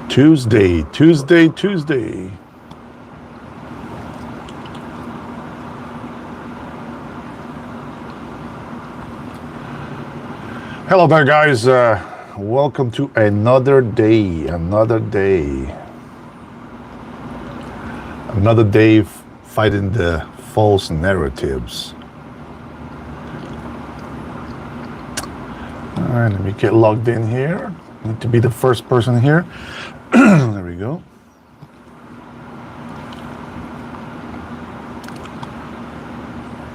Tuesday, Tuesday, Tuesday. Hello there, guys. Welcome to another day, another day fighting the false narratives. All right, let me get logged in here. Need to be the first person here. There we go.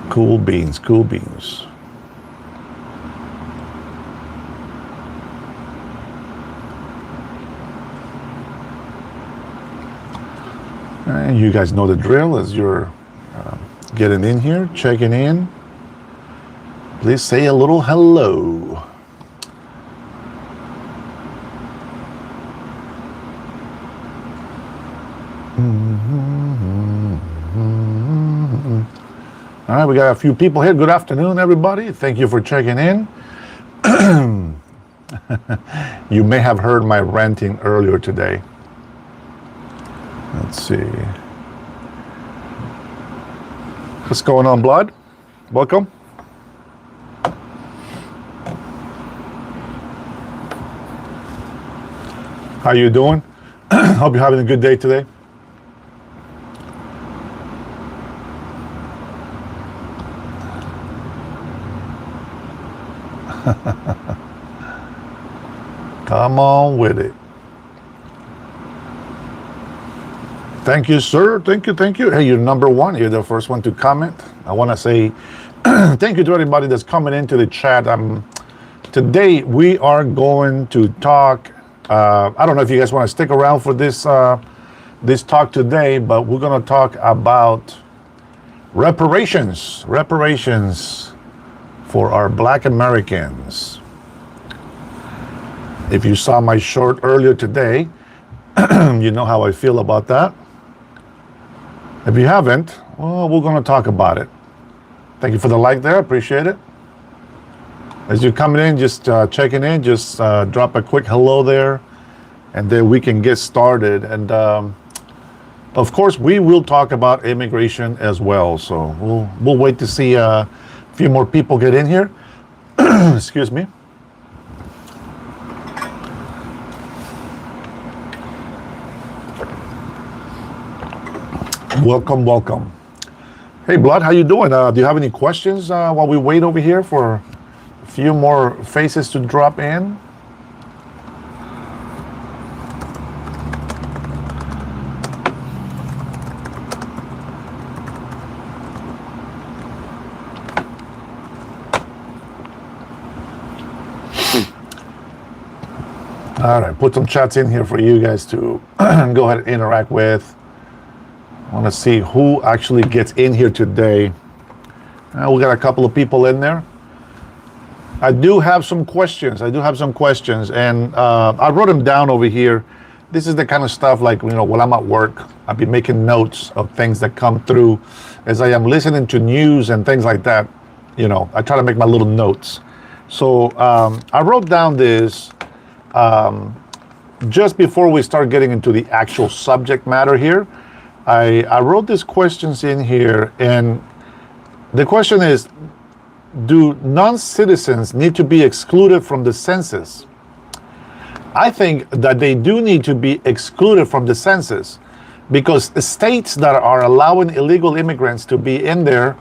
Cool beans, cool beans. And you guys know the drill as you're getting in here, checking in. Please say a little hello. All right, we got a few people here. Good afternoon, everybody. Thank you for checking in. You may have heard my ranting earlier today. Let's see. What's going on, Blood? Welcome. How you doing? Hope you're having a good day today. Come on with it. Thank you, sir. Thank you. Hey, you're number one. You're the first one to comment. I want to say thank you to everybody that's coming into the chat. Today we are going to talk. I don't know if you guys want to stick around for this talk today, but we're going to talk about reparations for our Black Americans. If you saw my short earlier today, you know how I feel about that. If you haven't, well, we're going to talk about it. Thank you for the like there. Appreciate it. As you're coming in, just checking in, just drop a quick hello there, and then we can get started. And of course, we will talk about immigration as well. So we'll wait to see a few more people get in here. Excuse me. Welcome. Hey, Blood, how you doing? Do you have any questions while we wait over here for a few more faces to drop in? All right, put some chats in here for you guys to go ahead and interact with. I want to see who actually gets in here today. We got a couple of people in there. I do have some questions, and I wrote them down over here. This is the kind of stuff like, when I'm at work, I'll be making notes of things that come through as I am listening to news and things like that. I try to make my little notes. So I wrote down this just before we start getting into the actual subject matter here. I wrote these questions in here, and the question is, do non-citizens need to be excluded from the census? I think that they do need to be excluded from the census because the states that are allowing illegal immigrants to be in there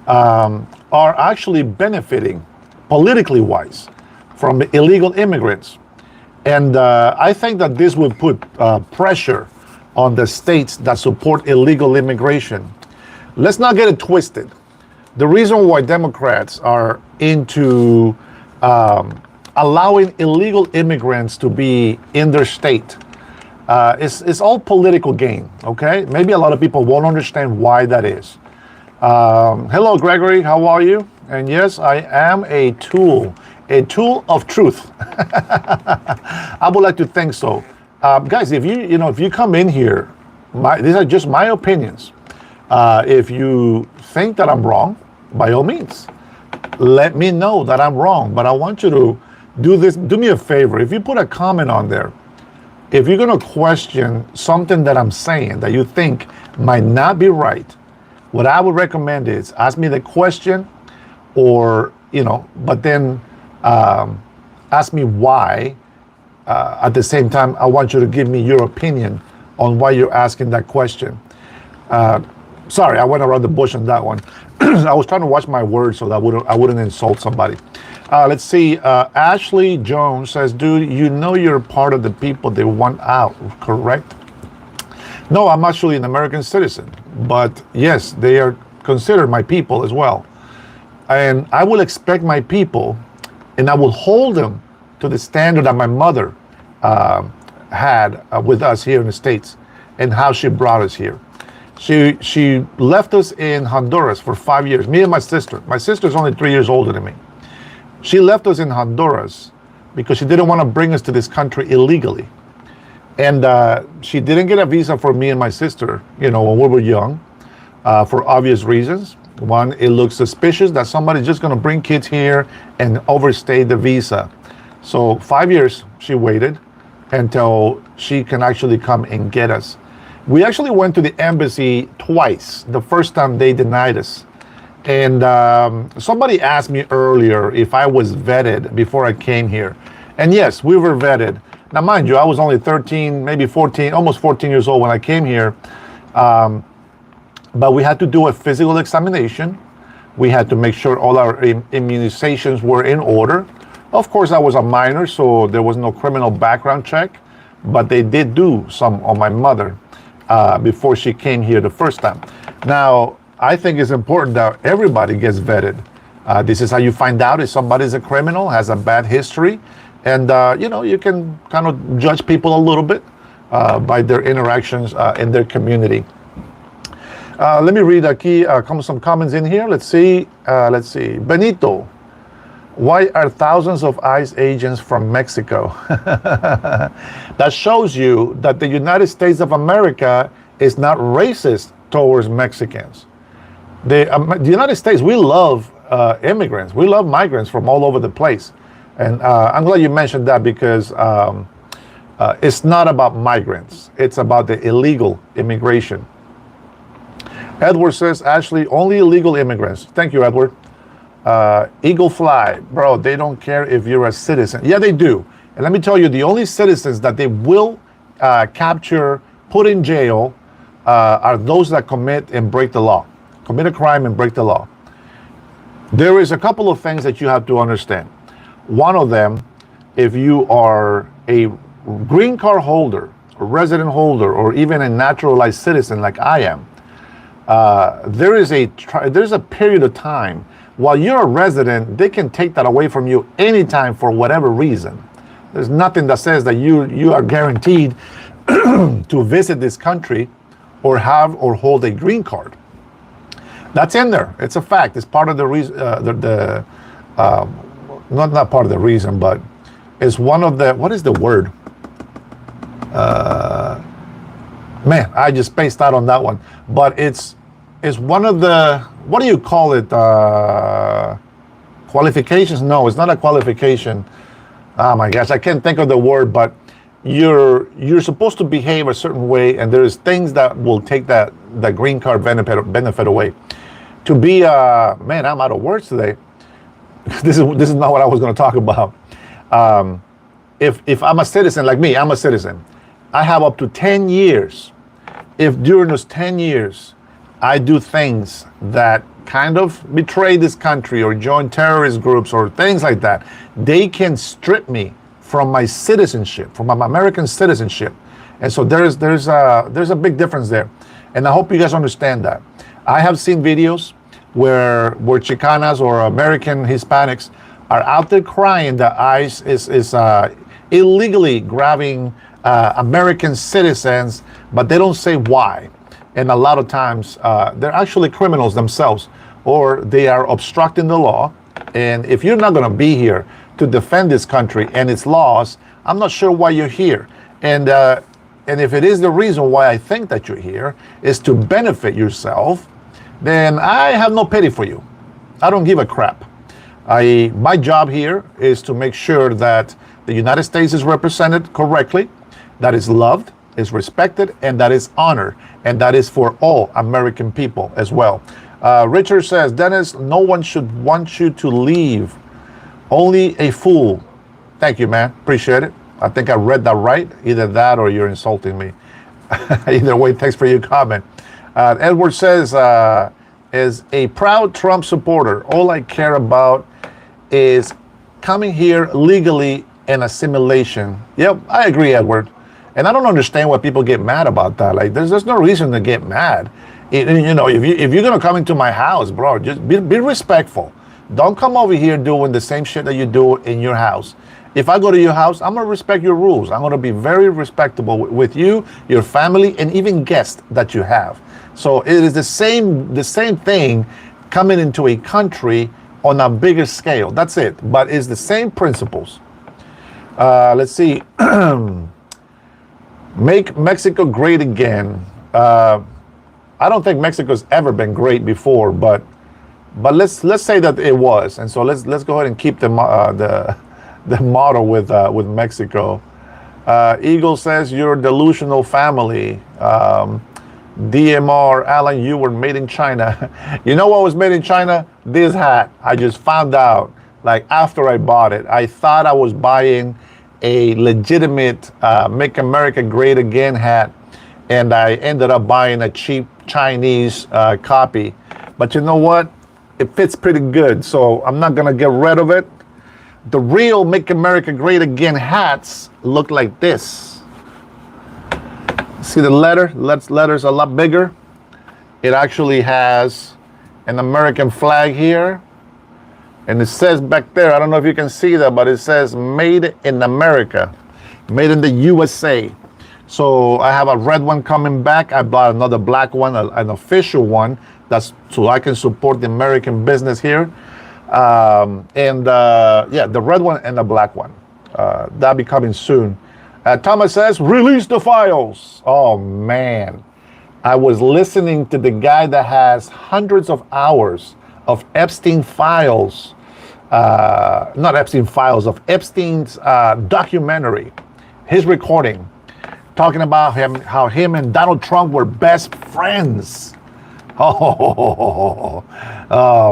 are actually benefiting, politically wise, from illegal immigrants. And I think that this would put pressure on the states that support illegal immigration. Let's not get it twisted. The reason why Democrats are into allowing illegal immigrants to be in their state is all political gain, okay? Maybe a lot of people won't understand why that is. Hello, Gregory, how are you? And yes, I am a tool of truth. I would like to think so. Guys, if you come in here, these are just my opinions. If you think that I'm wrong, by all means, let me know that I'm wrong. But I want you to do me a favor. If you put a comment on there, if you're going to question something that I'm saying that you think might not be right, what I would recommend is ask me the question, or but then ask me why. At the same time, I want you to give me your opinion on why you're asking that question. Sorry, I went around the bush on that one. I was trying to watch my words so that I wouldn't insult somebody. Let's see. Ashley Jones says, dude, you're part of the people they want out, correct? No, I'm actually an American citizen. But yes, they are considered my people as well. And I will expect my people, and I will hold them to the standard that my mother had with us here in the States, and how she brought us here. She left us in Honduras for 5 years, me and my sister. My sister's only 3 years older than me. She left us in Honduras because she didn't want to bring us to this country illegally. And she didn't get a visa for me and my sister, when we were young, for obvious reasons. One, it looks suspicious that somebody's just going to bring kids here and overstay the visa. So 5 years she waited until she can actually come and get us. We actually went to the embassy twice. The first time they denied us. And somebody asked me earlier if I was vetted before I came here. And yes, we were vetted. Now, mind you, I was only 13, maybe 14, almost 14 years old when I came here. But we had to do a physical examination. We had to make sure all our immunizations were in order. Of course, I was a minor, so there was no criminal background check. But they did do some on my mother before she came here the first time. Now, I think it's important that everybody gets vetted. This is how you find out if somebody's a criminal, has a bad history. And, you can kind of judge people a little bit by their interactions in their community. Let me read some comments in here. Let's see. Benito, why are thousands of ICE agents from Mexico? That shows you that the United States of America is not racist towards Mexicans. The United States, we love immigrants. We love migrants from all over the place. And I'm glad you mentioned that, because it's not about migrants. It's about the illegal immigration. Edward says, Ashley, only illegal immigrants. Thank you, Edward. Eagle Fly, bro, they don't care if you're a citizen. Yeah, they do. And let me tell you, the only citizens that they will capture, put in jail, are those that commit and break the law. Commit a crime and break the law. There is a couple of things that you have to understand. One of them, if you are a green card holder, a resident holder, or even a naturalized citizen like I am, there's a period of time while you're a resident, they can take that away from you anytime for whatever reason. There's nothing that says that you are guaranteed to visit this country or have or hold a green card. That's in there. It's a fact. It's part of the reason. Not part of the reason, but it's one of the. What is the word? Man, I just spaced out on that one. But it's one of the. What do you call it? Qualifications? No, it's not a qualification. Oh my gosh, I can't think of the word, but you're supposed to behave a certain way, and there's things that will take that green card benefit away. To be man, I'm out of words today. This is not what I was going to talk about. If I'm a citizen, like me, I'm a citizen. I have up to 10 years. If during those 10 years I do things that kind of betray this country or join terrorist groups or things like that, they can strip me from my citizenship, from my American citizenship. And so there's a big difference there. And I hope you guys understand that. I have seen videos where Chicanas or American Hispanics are out there crying that ICE is illegally grabbing American citizens, but they don't say why. And a lot of times they're actually criminals themselves, or they are obstructing the law. And if you're not going to be here to defend this country and its laws, I'm not sure why you're here. And if it is the reason why I think that you're here is to benefit yourself, then I have no pity for you. I don't give a crap. My job here is to make sure that the United States is represented correctly, that is loved, is respected, and that is honored. And that is for all American people as well. Richard says, Dennis, no one should want you to leave. Only a fool. Thank you, man. Appreciate it. I think I read that right. Either that or you're insulting me. Either way, thanks for your comment. Edward says, as a proud Trump supporter, all I care about is coming here legally and assimilation. Yep, I agree, Edward. And I don't understand why people get mad about that. Like, there's no reason to get mad. You know, if you're gonna come into my house, bro, just be respectful. Don't come over here doing the same shit that you do in your house. If I go to your house, I'm gonna respect your rules. I'm gonna be very respectable with you, your family, and even guests that you have. So it is the same thing coming into a country on a bigger scale. That's it. But it's the same principles. Let's see. Make Mexico great again. I don't think Mexico's ever been great before, but let's say that it was. And so let's go ahead and keep the motto with Mexico. Eagle says you're a delusional family. DMR, Alan, you were made in China. You know what was made in China? This hat. I just found out, like, after I bought it. I thought I was buying a legitimate Make America Great Again hat, and I ended up buying a cheap Chinese copy. But you know what? It fits pretty good, so I'm not gonna get rid of it. The real Make America Great Again hats look like this. See the letter's a lot bigger. It actually has an American flag here. And it says back there, I don't know if you can see that, but it says Made in America, made in the USA. So I have a red one coming back. I bought another black one, an official one, that's so I can support the American business here. Yeah, the red one and the black one. That'll be coming soon. Thomas says, release the files. Oh, man. I was listening to the guy that has hundreds of hours of Epstein files. Not Epstein files, of Epstein's documentary. His recording. Talking about how him and Donald Trump were best friends. Oh,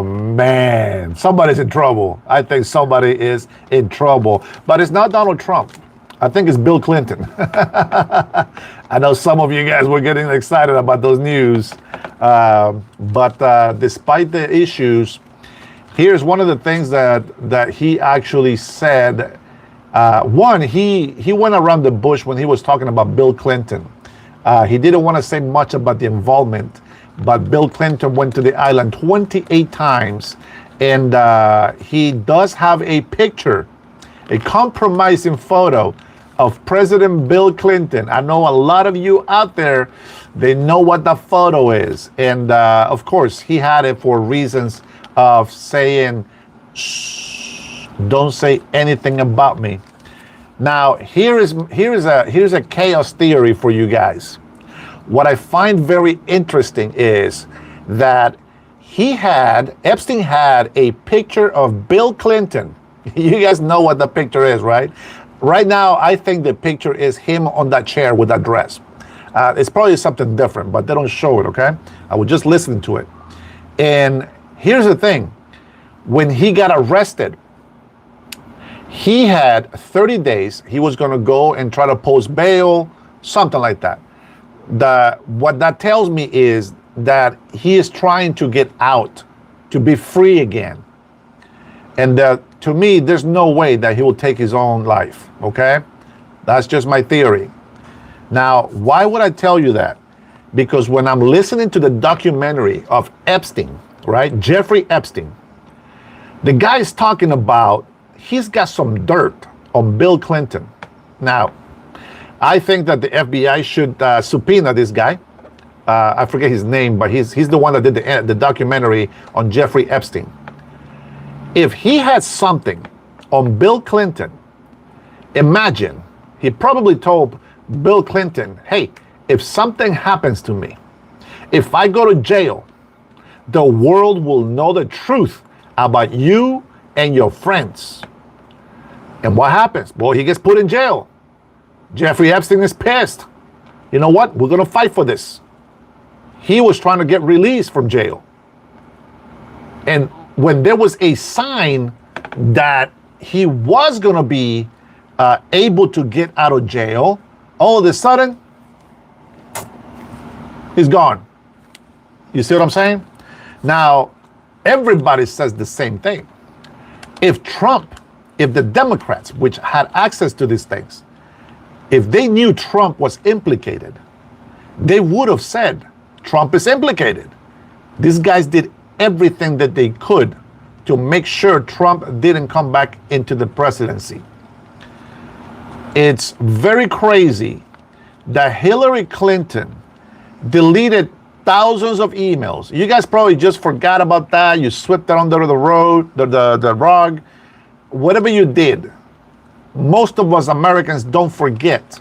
man. Somebody's in trouble. I think somebody is in trouble. But it's not Donald Trump. I think it's Bill Clinton. I know some of you guys were getting excited about those news. But despite the issues, here's one of the things that he actually said. One, he went around the bush when he was talking about Bill Clinton. He didn't want to say much about the involvement, but Bill Clinton went to the island 28 times. And he does have a picture, a compromising photo of President Bill Clinton. I know a lot of you out there, they know what the photo is. And of course, he had it for reasons of saying, shh, don't say anything about me. Now, here's a chaos theory for you guys. What I find very interesting is that Epstein had a picture of Bill Clinton. You guys know what the picture is, right? Right now, I think the picture is him on that chair with that dress. It's probably something different, but they don't show it, okay? I was just listening to it. And here's the thing. When he got arrested, he had 30 days. He was going to go and try to post bail, something like that. What that tells me is that he is trying to get out, to be free again. And to me, there's no way that he will take his own life, okay? That's just my theory. Now, why would I tell you that? Because when I'm listening to the documentary of Epstein, right, Jeffrey Epstein, the guy is talking about he's got some dirt on Bill Clinton. Now, I think that the FBI should subpoena this guy. I forget his name, but he's the one that did the documentary on Jeffrey Epstein. If he had something on Bill Clinton, imagine, he probably told Bill Clinton, hey, if something happens to me, if I go to jail, the world will know the truth about you and your friends. And what happens? Well, he gets put in jail. Jeffrey Epstein is pissed. You know what? We're going to fight for this. He was trying to get released from jail. And when there was a sign that he was going to be able to get out of jail, all of a sudden, he's gone. You see what I'm saying? Now, everybody says the same thing. If the Democrats, which had access to these things, if they knew Trump was implicated, they would have said, Trump is implicated. These guys did everything that they could to make sure Trump didn't come back into the presidency. It's very crazy that Hillary Clinton deleted thousands of emails. You guys probably just forgot about that. You swept it under the rug. Whatever you did, most of us Americans don't forget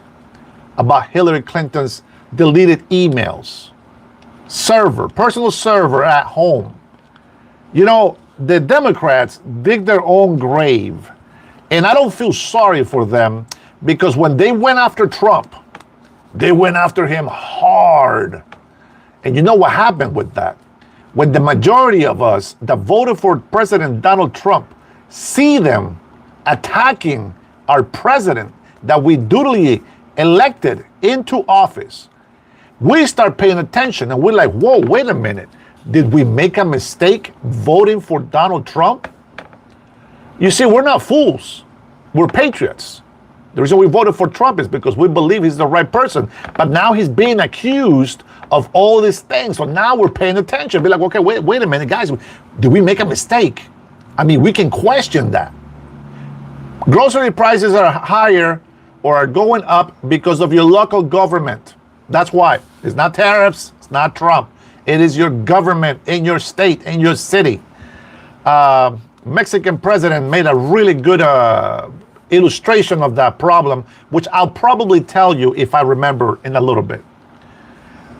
about Hillary Clinton's deleted emails. Personal server at home. You know, the Democrats dig their own grave. And I don't feel sorry for them, because when they went after Trump, they went after him hard. And you know what happened with that? When the majority of us that voted for President Donald Trump see them attacking our president that we duly elected into office, we start paying attention and we're like, whoa, wait a minute. Did we make a mistake voting for Donald Trump? You see, we're not fools. We're patriots. The reason we voted for Trump is because we believe he's the right person. But now he's being accused of all these things. So now we're paying attention. Be like, okay, wait a minute, guys. Did we make a mistake? I mean, we can question that. Grocery prices are higher or are going up because of your local government. That's why. It's not tariffs. It's not Trump. It is your government in your state, in your city. Mexican president made a really good illustration of that problem, which I'll probably tell you if I remember in a little bit.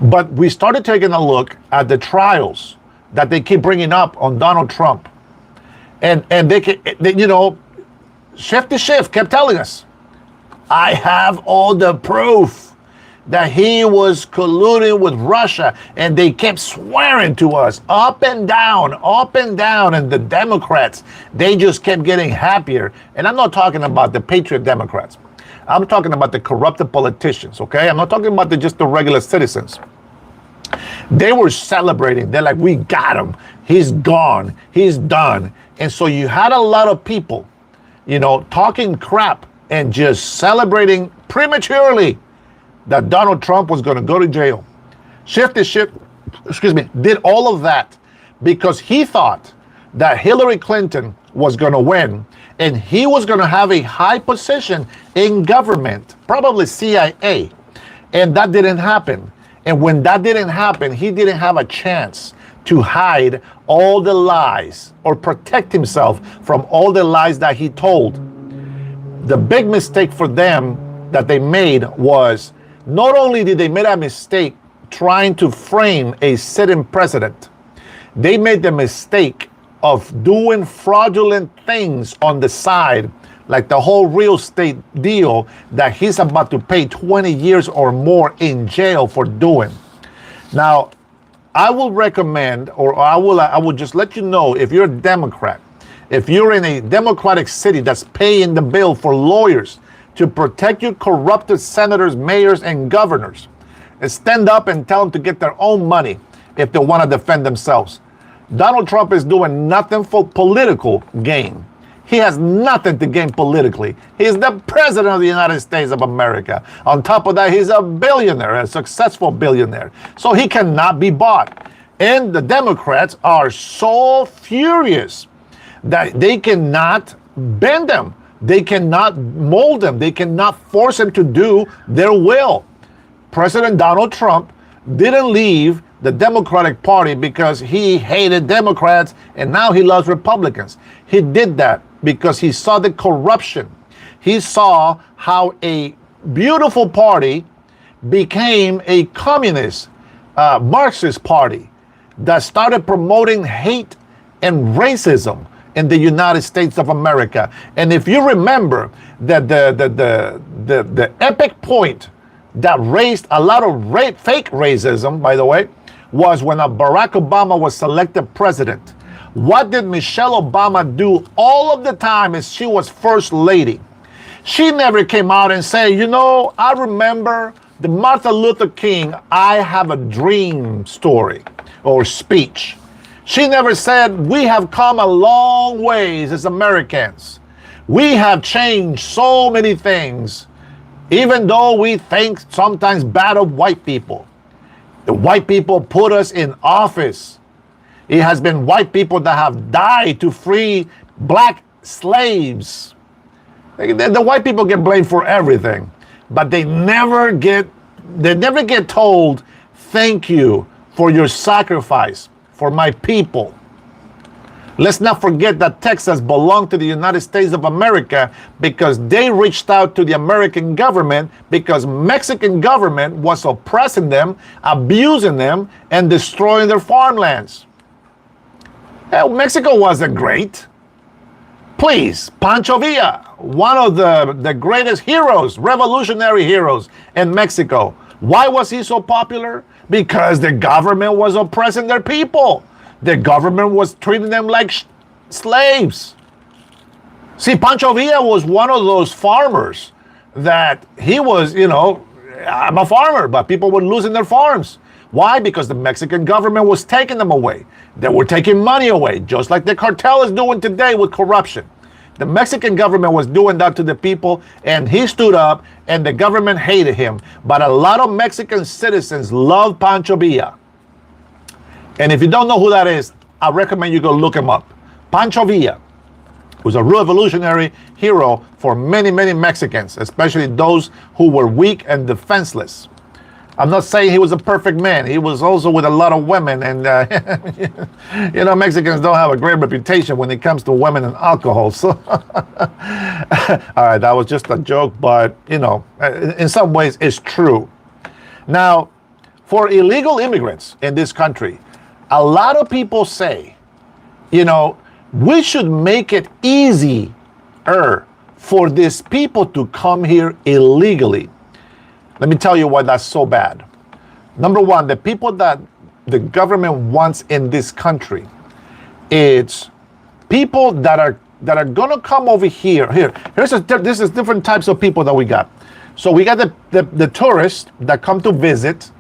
But we started taking a look at the trials that they keep bringing up on Donald Trump. And they you know, shift to shift kept telling us, I have all the proof that he was colluding with Russia, and they kept swearing to us up and down, and the Democrats, they just kept getting happier. And I'm not talking about the patriot Democrats. I'm talking about the corrupted politicians, okay? I'm not talking about just the regular citizens. They were celebrating. They're like, we got him. He's gone. He's done. And so you had a lot of people, you know, talking crap and just celebrating prematurely that Donald Trump was going to go to jail. Did all of that because he thought that Hillary Clinton was going to win and he was going to have a high position in government, probably CIA. And that didn't happen. And when that didn't happen, he didn't have a chance to hide all the lies or protect himself from all the lies that he told. The big mistake for them that they made was, not only did they make a mistake trying to frame a sitting president, they made the mistake of doing fraudulent things on the side, like the whole real estate deal that he's about to pay 20 years or more in jail for doing. Now, I will recommend, or I will just let you know, if you're a Democrat, if you're in a Democratic city that's paying the bill for lawyers to protect your corrupted senators, mayors, and governors, and stand up and tell them to get their own money if they want to defend themselves. Donald Trump is doing nothing for political gain. He has nothing to gain politically. He's the president of the United States of America. On top of that, he's a billionaire, a successful billionaire. So he cannot be bought. And the Democrats are so furious that they cannot bend them. They cannot mold them. They cannot force them to do their will. President Donald Trump didn't leave the Democratic Party because he hated Democrats and now he loves Republicans. He did that because he saw the corruption. He saw how a beautiful party became a communist, Marxist party that started promoting hate and racism in the United States of America. And if you remember that the epic point that raised a lot of fake racism, by the way, was when Barack Obama was selected president. What did Michelle Obama do all of the time as she was first lady? She never came out and said, you know, I remember the Martin Luther King, I have a dream story or speech. She never said, we have come a long ways as Americans. We have changed so many things, even though we think sometimes bad of white people. The white people put us in office. It has been white people that have died to free black slaves. The white people get blamed for everything, but they never get told, thank you for your sacrifice for my people. Let's not forget that Texas belonged to the United States of America because they reached out to the American government because Mexican government was oppressing them, abusing them, and destroying their farmlands. Hell, Mexico wasn't great. Please, Pancho Villa, one of the greatest heroes, revolutionary heroes in Mexico. Why was he so popular? Because the government was oppressing their people. The government was treating them like slaves. See, Pancho Villa was one of those farmers that he was, you know, I'm a farmer, but people were losing their farms. Why? Because the Mexican government was taking them away. They were taking money away, just like the cartel is doing today with corruption. The Mexican government was doing that to the people, and he stood up, and the government hated him. But a lot of Mexican citizens love Pancho Villa. And if you don't know who that is, I recommend you go look him up. Pancho Villa was a revolutionary hero for many, many Mexicans, especially those who were weak and defenseless. I'm not saying he was a perfect man. He was also with a lot of women, and you know, Mexicans don't have a great reputation when it comes to women and alcohol. So, all right, that was just a joke, but you know, in some ways, it's true. Now, for illegal immigrants in this country, a lot of people say, you know, we should make it easier for these people to come here illegally. Let me tell you why that's so bad. Number one, the people that the government wants in this country, it's people that are gonna come over here. This is different types of people that we got. So we got the tourists that come to visit.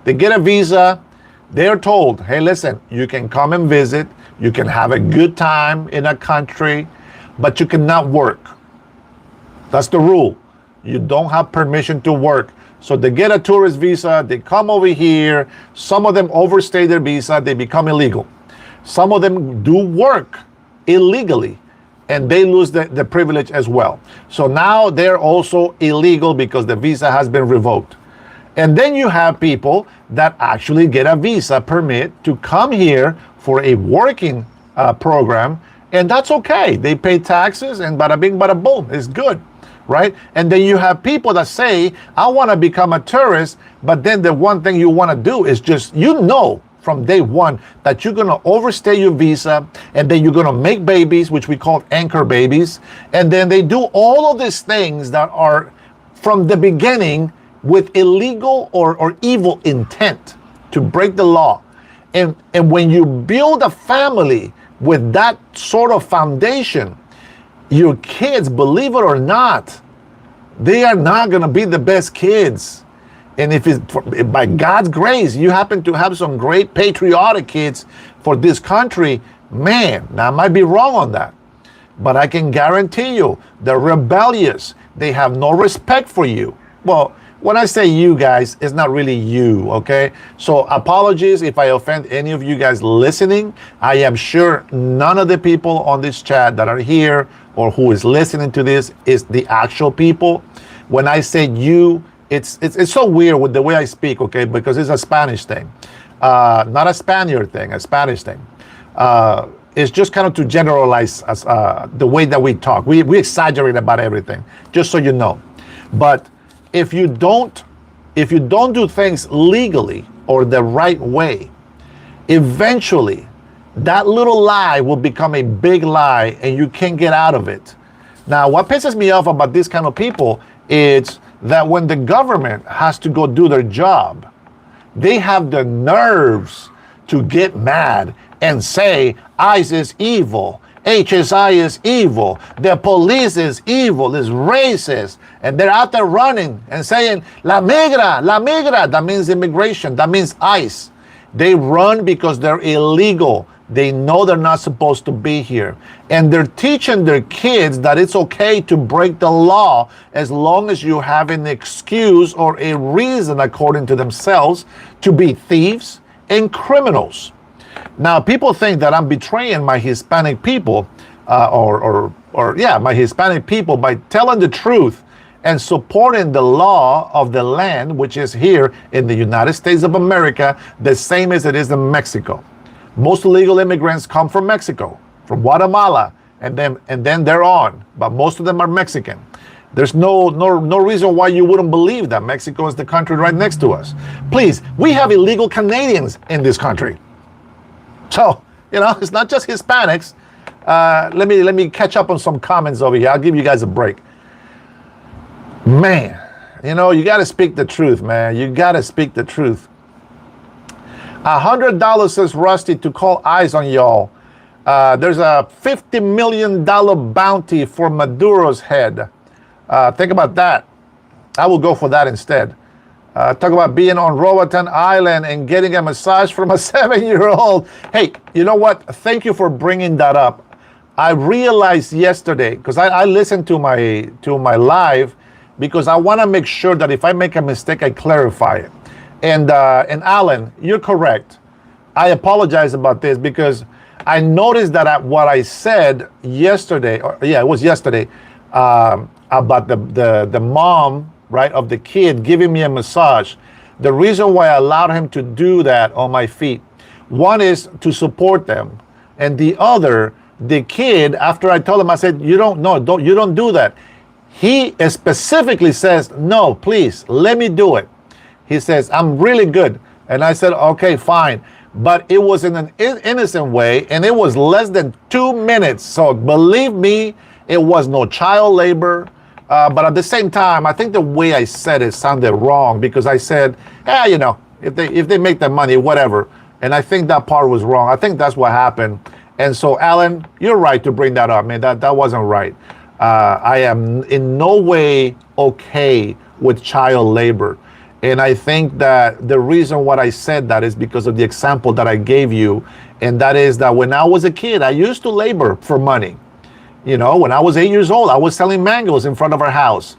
They get a visa. They're told, hey, listen, you can come and visit. You can have a good time in a country, but you cannot work. That's the rule. You don't have permission to work. So they get a tourist visa, they come over here, some of them overstay their visa, they become illegal. Some of them do work illegally, and they lose the privilege as well. So now they're also illegal because the visa has been revoked. And then you have people that actually get a visa permit to come here for a working program, and that's okay. They pay taxes, and bada bing, bada boom, it's good. Right? And then you have people that say, I want to become a tourist, but then the one thing you want to do is just, you know, from day one that you're going to overstay your visa, and then you're going to make babies, which we call anchor babies. And then they do all of these things that are from the beginning with illegal or evil intent to break the law. And when you build a family with that sort of foundation, your kids, believe it or not, they are not going to be the best kids. And if it's by God's grace, you happen to have some great patriotic kids for this country, man, now I might be wrong on that, but I can guarantee you, they're rebellious. They have no respect for you. Well, when I say you guys, it's not really you, okay? So apologies if I offend any of you guys listening. I am sure none of the people on this chat that are here or who is listening to this is the actual people. When I say you, it's so weird with the way I speak, okay? Because it's a Spanish thing, not a Spaniard thing, a Spanish thing. It's just kind of to generalize as, the way that we talk. We exaggerate about everything, just so you know. But if you don't do things legally or the right way, eventually that little lie will become a big lie and you can't get out of it. Now, what pisses me off about these kind of people is that when the government has to go do their job, they have the nerves to get mad and say ICE is evil, HSI is evil, the police is evil, is racist, and they're out there running and saying la migra, that means immigration, that means ICE. They run because they're illegal. They know they're not supposed to be here. And they're teaching their kids that it's okay to break the law as long as you have an excuse or a reason, according to themselves, to be thieves and criminals. Now, people think that I'm betraying my Hispanic people, my Hispanic people by telling the truth and supporting the law of the land, which is here in the United States of America, the same as it is in Mexico. Most illegal immigrants come from Mexico, from Guatemala, and then they're on. But most of them are Mexican. There's no reason why you wouldn't believe that Mexico is the country right next to us. Please, we have illegal Canadians in this country. So, it's not just Hispanics. Let me catch up on some comments over here. I'll give you guys a break. Man, you got to speak the truth, man. You got to speak the truth. $100 says Rusty to call eyes on y'all. There's a $50 million bounty for Maduro's head. Think about that. I will go for that instead. Talk about being on Roatan Island and getting a massage from a 7-year-old. Hey, you know what? Thank you for bringing that up. I realized yesterday, because I listened to my live, because I want to make sure that if I make a mistake, I clarify it. And Alan, you're correct. I apologize about this because I noticed that what I said yesterday, it was yesterday, about the mom, right, of the kid giving me a massage. The reason why I allowed him to do that on my feet, one is to support them, and the other, the kid, after I told him, I said, you don't do that. He specifically says, no, please, let me do it. He says, I'm really good. And I said, okay, fine. But it was in an innocent way, and it was less than 2 minutes. So believe me, it was no child labor. But at the same time, I think the way I said it sounded wrong, because I said, if they make their money, whatever. And I think that part was wrong. I think that's what happened. And so, Alan, you're right to bring that up, man. That wasn't right. I am in no way okay with child labor. And I think that the reason why I said that is because of the example that I gave you. And that is that when I was a kid, I used to labor for money. When I was 8 years old, I was selling mangoes in front of our house.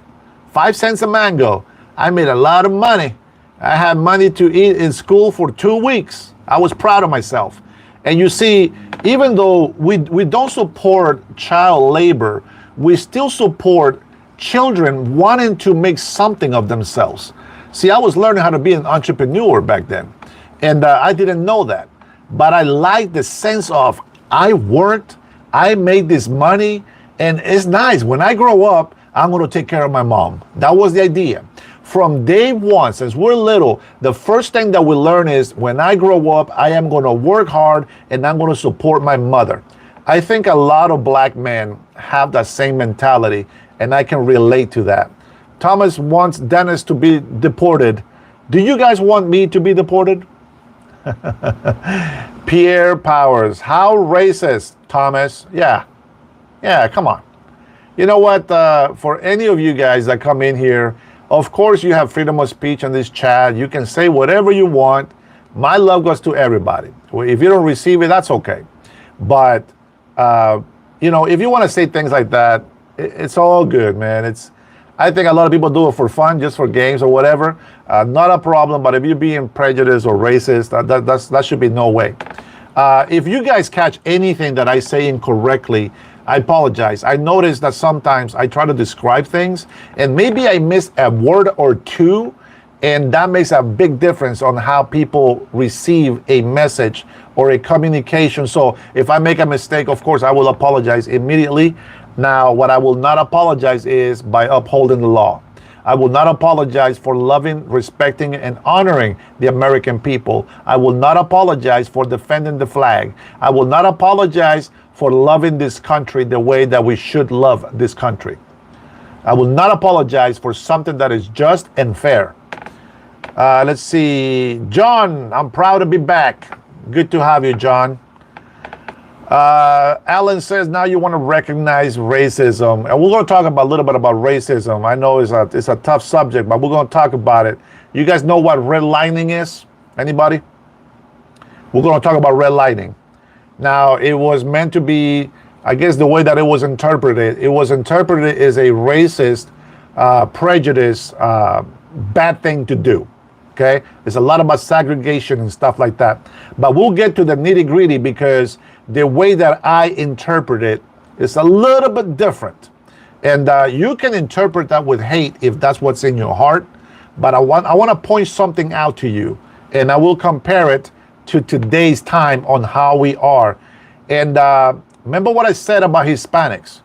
5 cents a mango. I made a lot of money. I had money to eat in school for 2 weeks. I was proud of myself. And you see, even though we don't support child labor, we still support children wanting to make something of themselves. See, I was learning how to be an entrepreneur back then, and I didn't know that. But I like the sense of, I worked, I made this money, and it's nice. When I grow up, I'm going to take care of my mom. That was the idea. From day one, since we're little, the first thing that we learn is, when I grow up, I am going to work hard, and I'm going to support my mother. I think a lot of black men have that same mentality, and I can relate to that. Thomas wants Dennis to be deported. Do you guys want me to be deported? Pierre Powers, how racist, Thomas? Yeah, come on. You know what? For any of you guys that come in here, of course you have freedom of speech on this chat. You can say whatever you want. My love goes to everybody. If you don't receive it, that's okay. But, if you want to say things like that, it's all good, man. I think a lot of people do it for fun, just for games or whatever. Not a problem, but if you're being prejudiced or racist, that should be no way. If you guys catch anything that I say incorrectly, I apologize. I notice that sometimes I try to describe things, and maybe I miss a word or two, and that makes a big difference on how people receive a message or a communication. So if I make a mistake, of course, I will apologize immediately. Now, what I will not apologize is by upholding the law. I will not apologize for loving, respecting, and honoring the American people. I will not apologize for defending the flag. I will not apologize for loving this country the way that we should love this country. I will not apologize for something that is just and fair. Let's see. John, I'm proud to be back. Good to have you, John. Alan says, now you want to recognize racism. And we're going to talk about a little bit about racism. I know it's a tough subject, but we're going to talk about it. You guys know what redlining is? Anybody? We're going to talk about redlining. Now, it was meant to be, I guess the way that it was interpreted as a racist, prejudice, bad thing to do. Okay? There's a lot about segregation and stuff like that. But we'll get to the nitty gritty because the way that I interpret it is a little bit different. And you can interpret that with hate if that's what's in your heart. But I want to point something out to you. And I will compare it to today's time on how we are. And remember what I said about Hispanics.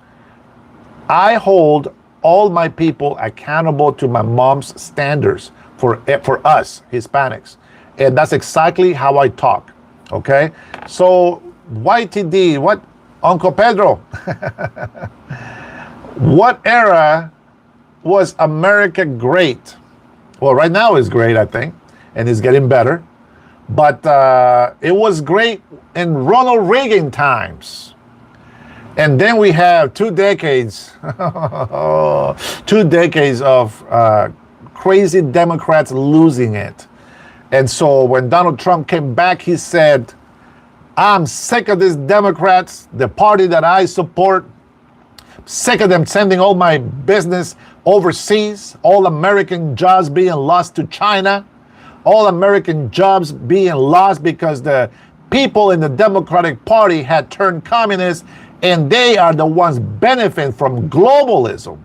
I hold all my people accountable to my mom's standards for us Hispanics. And that's exactly how I talk. Okay? So YTD, what, Uncle Pedro? What era was America great? Well, right now it's great, I think, and it's getting better. But it was great in Ronald Reagan times. And then we have 2 decades, 2 decades of crazy Democrats losing it. And so when Donald Trump came back, he said, I'm sick of these Democrats, the party that I support. Sick of them sending all my business overseas, all American jobs being lost to China, all American jobs being lost because the people in the Democratic Party had turned communist, and they are the ones benefiting from globalism.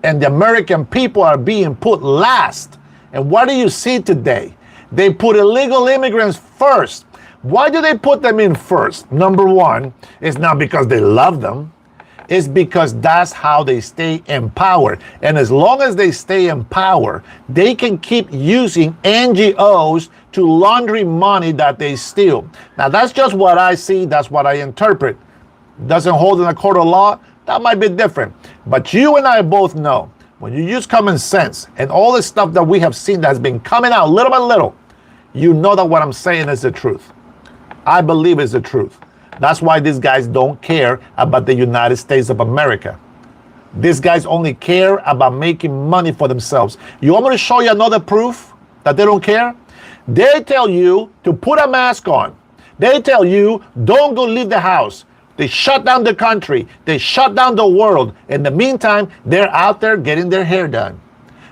And the American people are being put last. And what do you see today? They put illegal immigrants first. Why do they put them in first? Number one, it's not because they love them. It's because that's how they stay in power. And as long as they stay in power, they can keep using NGOs to launder money that they steal. Now, that's just what I see. That's what I interpret. Doesn't hold in a court of law. That might be different. But you and I both know when you use common sense and all the stuff that we have seen that has been coming out little by little, you know that what I'm saying is the truth. I believe it's the truth. That's why these guys don't care about the United States of America. These guys only care about making money for themselves. You want me to show you another proof that they don't care? They tell you to put a mask on. They tell you don't go leave the house. They shut down the country. They shut down the world. In the meantime, they're out there getting their hair done.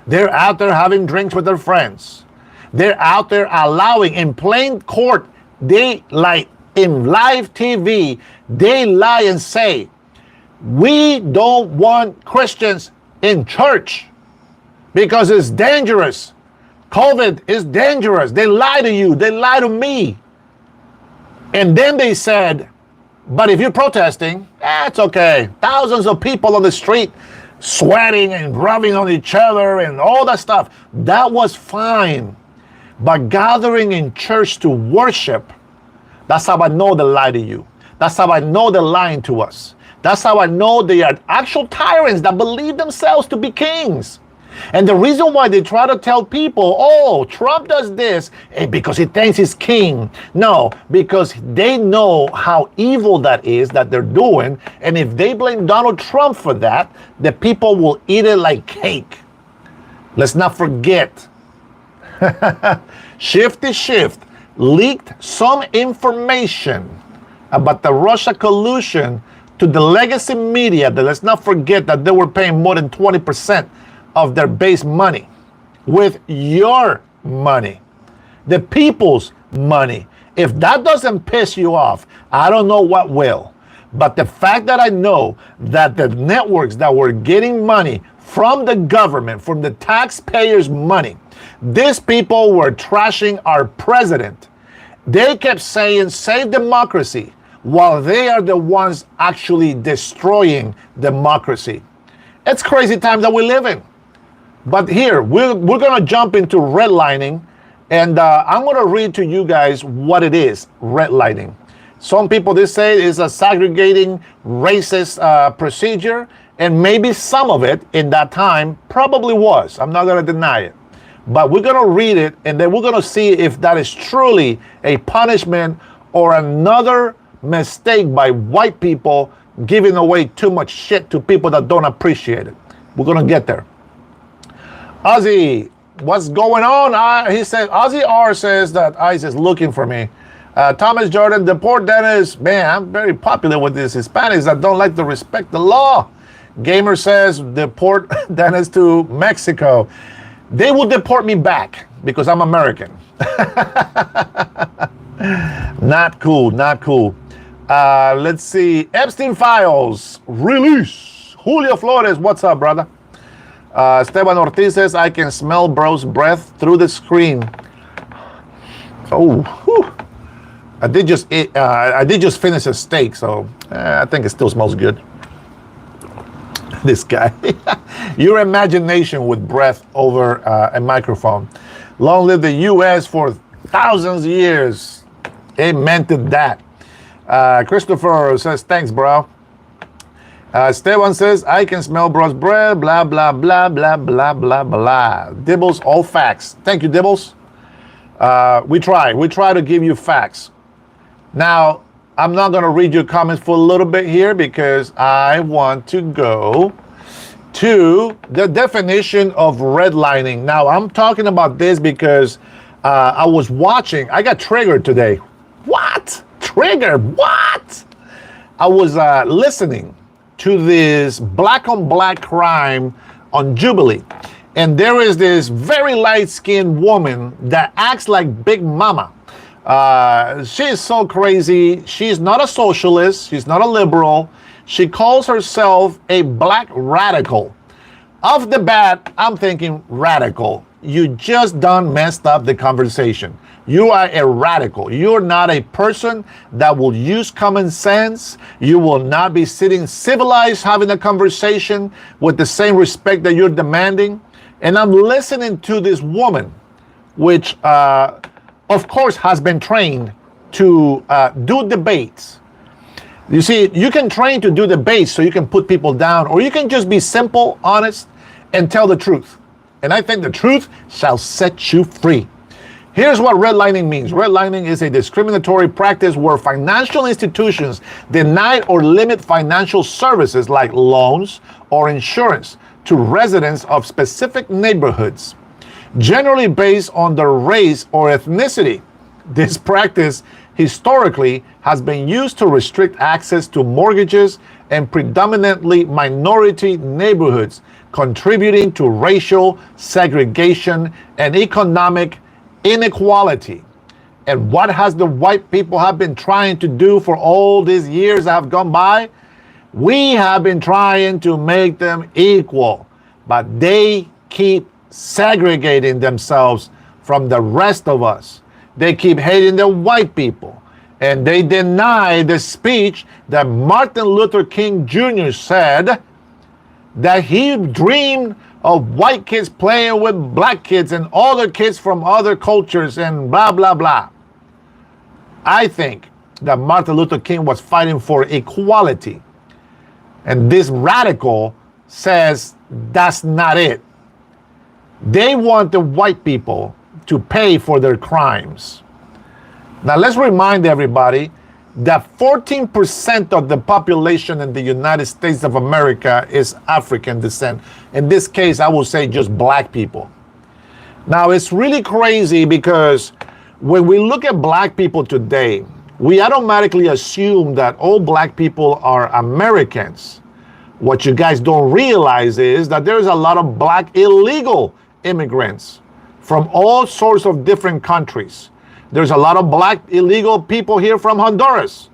They're out there having drinks with their friends. They're out there allowing in plain court. They like in live TV, they lie and say, we don't want Christians in church because it's dangerous. COVID is dangerous. They lie to you. They lie to me. And then they said, but if you're protesting, it's okay. Thousands of people on the street sweating and rubbing on each other and all that stuff. That was fine. But gathering in church to worship, that's how I know they lie to you. That's how I know they're lying to us. That's how I know they are actual tyrants that believe themselves to be kings. And the reason why they try to tell people, oh, Trump does this because he thinks he's king. No, because they know how evil that is that they're doing. And if they blame Donald Trump for that, the people will eat it like cake. Let's not forget. Shifty Shift leaked some information about the Russia collusion to the legacy media. That let's not forget that they were paying more than 20% of their base money with your money, the people's money. If that doesn't piss you off, I don't know what will. But the fact that I know that the networks that were getting money from the government, from the taxpayers' money, these people were trashing our president. They kept saying, save democracy, while they are the ones actually destroying democracy. It's crazy times that we live in. But here, we're going to jump into redlining, and I'm going to read to you guys what it is, redlining. Some people, they say it's a segregating racist procedure, and maybe some of it in that time probably was. I'm not going to deny it. But we're going to read it, and then we're going to see if that is truly a punishment or another mistake by white people giving away too much shit to people that don't appreciate it. We're going to get there. Ozzy, what's going on? He said, Ozzy R says that ICE is looking for me. Thomas Jordan, deport Dennis. Man, I'm very popular with these Hispanics that don't like to respect the law. Gamer says, deport Dennis to Mexico. They will deport me back because I'm American. Not cool, not cool. Let's see. Epstein Files, release. Julio Flores, what's up, brother? Esteban Ortiz says, I can smell bro's breath through the screen. Oh, whew. I did just finish a steak, so I think it still smells good. This guy. Your imagination with breath over a microphone. Long live the U.S. for thousands of years. Amen to that. Christopher says, thanks, bro. Esteban says, I can smell bro's breath, blah, blah, blah, blah, blah, blah, blah. Dibbles, all facts. Thank you, Dibbles. We try to give you facts. Now, I'm not going to read your comments for a little bit here because I want to go to the definition of redlining. Now, I'm talking about this because I was watching. I got triggered today. What? Triggered? What? I was listening to this black on black crime on Jubilee. And there is this very light-skinned woman that acts like Big Mama. She is so crazy. She's not a socialist. She's not a liberal. She calls herself a black radical. Off the bat, I'm thinking radical. You just done messed up the conversation. You are a radical. You're not a person that will use common sense. You will not be sitting civilized having a conversation with the same respect that you're demanding. And I'm listening to this woman, which of course, has been trained to do debates. You see, you can train to do debates so you can put people down, or you can just be simple, honest, and tell the truth. And I think the truth shall set you free. Here's what redlining means. Redlining is a discriminatory practice where financial institutions deny or limit financial services like loans or insurance to residents of specific neighborhoods, generally based on their race or ethnicity. This practice historically has been used to restrict access to mortgages in predominantly minority neighborhoods, contributing to racial segregation and economic inequality. And what has the white people have been trying to do for all these years that have gone by? We have been trying to make them equal, but they keep segregating themselves from the rest of us. They keep hating the white people, and they deny the speech that Martin Luther King Jr. said that he dreamed of white kids playing with black kids and other kids from other cultures and blah, blah, blah. I think that Martin Luther King was fighting for equality, and this radical says that's not it. They want the white people to pay for their crimes. Now let's remind everybody that 14% of the population in the United States of America is African descent. In this case, I will say just black people. Now it's really crazy because when we look at black people today, we automatically assume that all black people are Americans. What you guys don't realize is that there's a lot of black illegal immigrants from all sorts of different countries. There's a lot of black illegal people here from Honduras,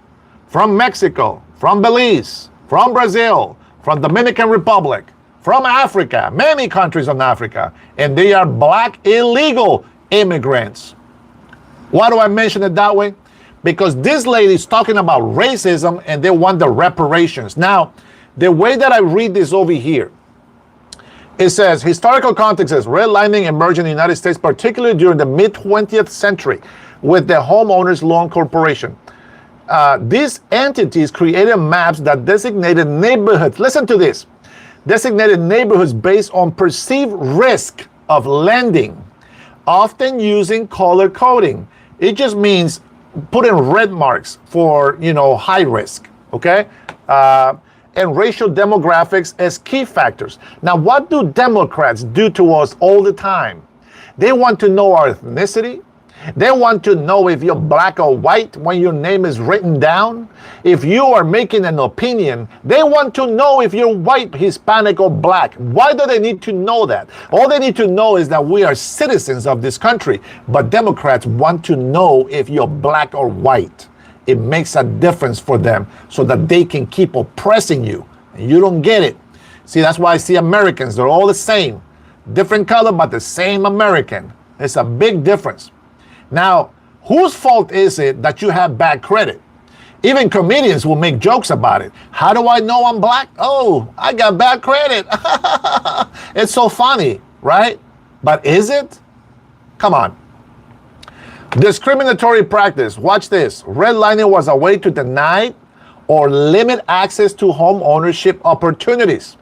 from Mexico, from Belize, from Brazil, from Dominican Republic, from Africa, many countries in Africa, and they are black illegal immigrants. Why do I mention it that way? Because this lady is talking about racism and they want the reparations. Now, the way that I read this over here, It says, historical context says, redlining emerged in the United States, particularly during the mid-20th century with the Homeowners Loan Corporation. These entities created maps that designated neighborhoods. Listen to this. Designated neighborhoods based on perceived risk of lending, often using color coding. It just means putting red marks for, high risk, okay? And racial demographics as key factors. Now, what do Democrats do to us all the time? They want to know our ethnicity. They want to know if you're black or white when your name is written down. If you are making an opinion, they want to know if you're white, Hispanic, or black. Why do they need to know that? All they need to know is that we are citizens of this country. But Democrats want to know if you're black or white. It makes a difference for them so that they can keep oppressing you. And you don't get it. See, that's why I see Americans. They're all the same. Different color, but the same American. It's a big difference. Now, whose fault is it that you have bad credit? Even comedians will make jokes about it. How do I know I'm black? Oh, I got bad credit. It's so funny, right? But is it? Come on. Discriminatory practice. Watch this. Redlining was a way to deny or limit access to home ownership opportunities,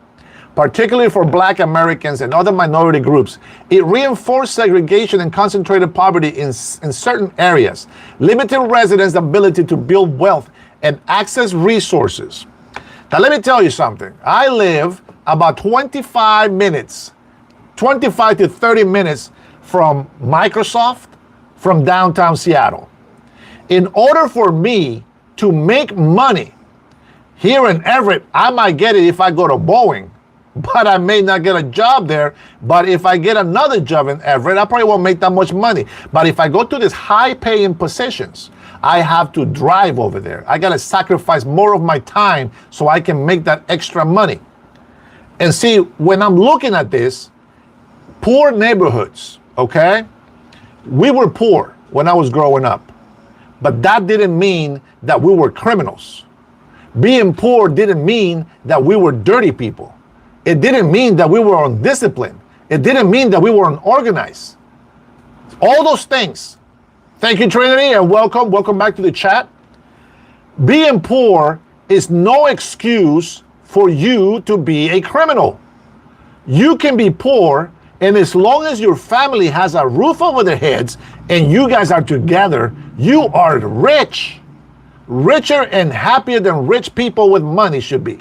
particularly for Black Americans and other minority groups. It reinforced segregation and concentrated poverty in certain areas, limiting residents' ability to build wealth and access resources. Now, let me tell you something. I live about 25 to 30 minutes from Microsoft, from downtown Seattle. In order for me to make money here in Everett, I might get it if I go to Boeing, but I may not get a job there. But if I get another job in Everett, I probably won't make that much money. But if I go to these high-paying positions, I have to drive over there. I gotta sacrifice more of my time so I can make that extra money. And see, when I'm looking at this, poor neighborhoods, okay? We were poor when I was growing up, but that didn't mean that we were criminals. Being poor didn't mean that we were dirty people. It didn't mean that we were undisciplined. It didn't mean that we were unorganized. All those things. Thank you, Trinity, and welcome. Welcome back to the chat. Being poor is no excuse for you to be a criminal. You can be poor, and as long as your family has a roof over their heads and you guys are together, you are rich. Richer and happier than rich people with money should be.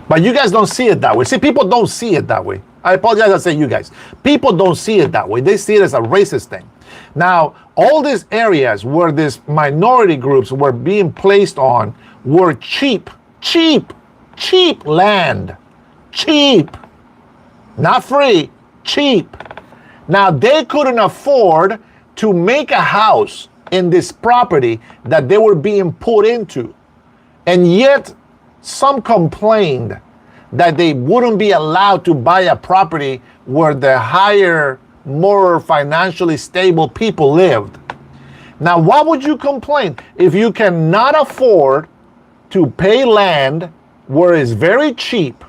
But you guys don't see it that way. See, people don't see it that way. I apologize, I say you guys. People don't see it that way. They see it as a racist thing. Now, all these areas where these minority groups were being placed on were cheap land. Cheap. Not free. Cheap. Now, they couldn't afford to make a house in this property that they were being put into. And yet, some complained that they wouldn't be allowed to buy a property where the higher, more financially stable people lived. Now, why would you complain? If you cannot afford to pay land where it's very cheap,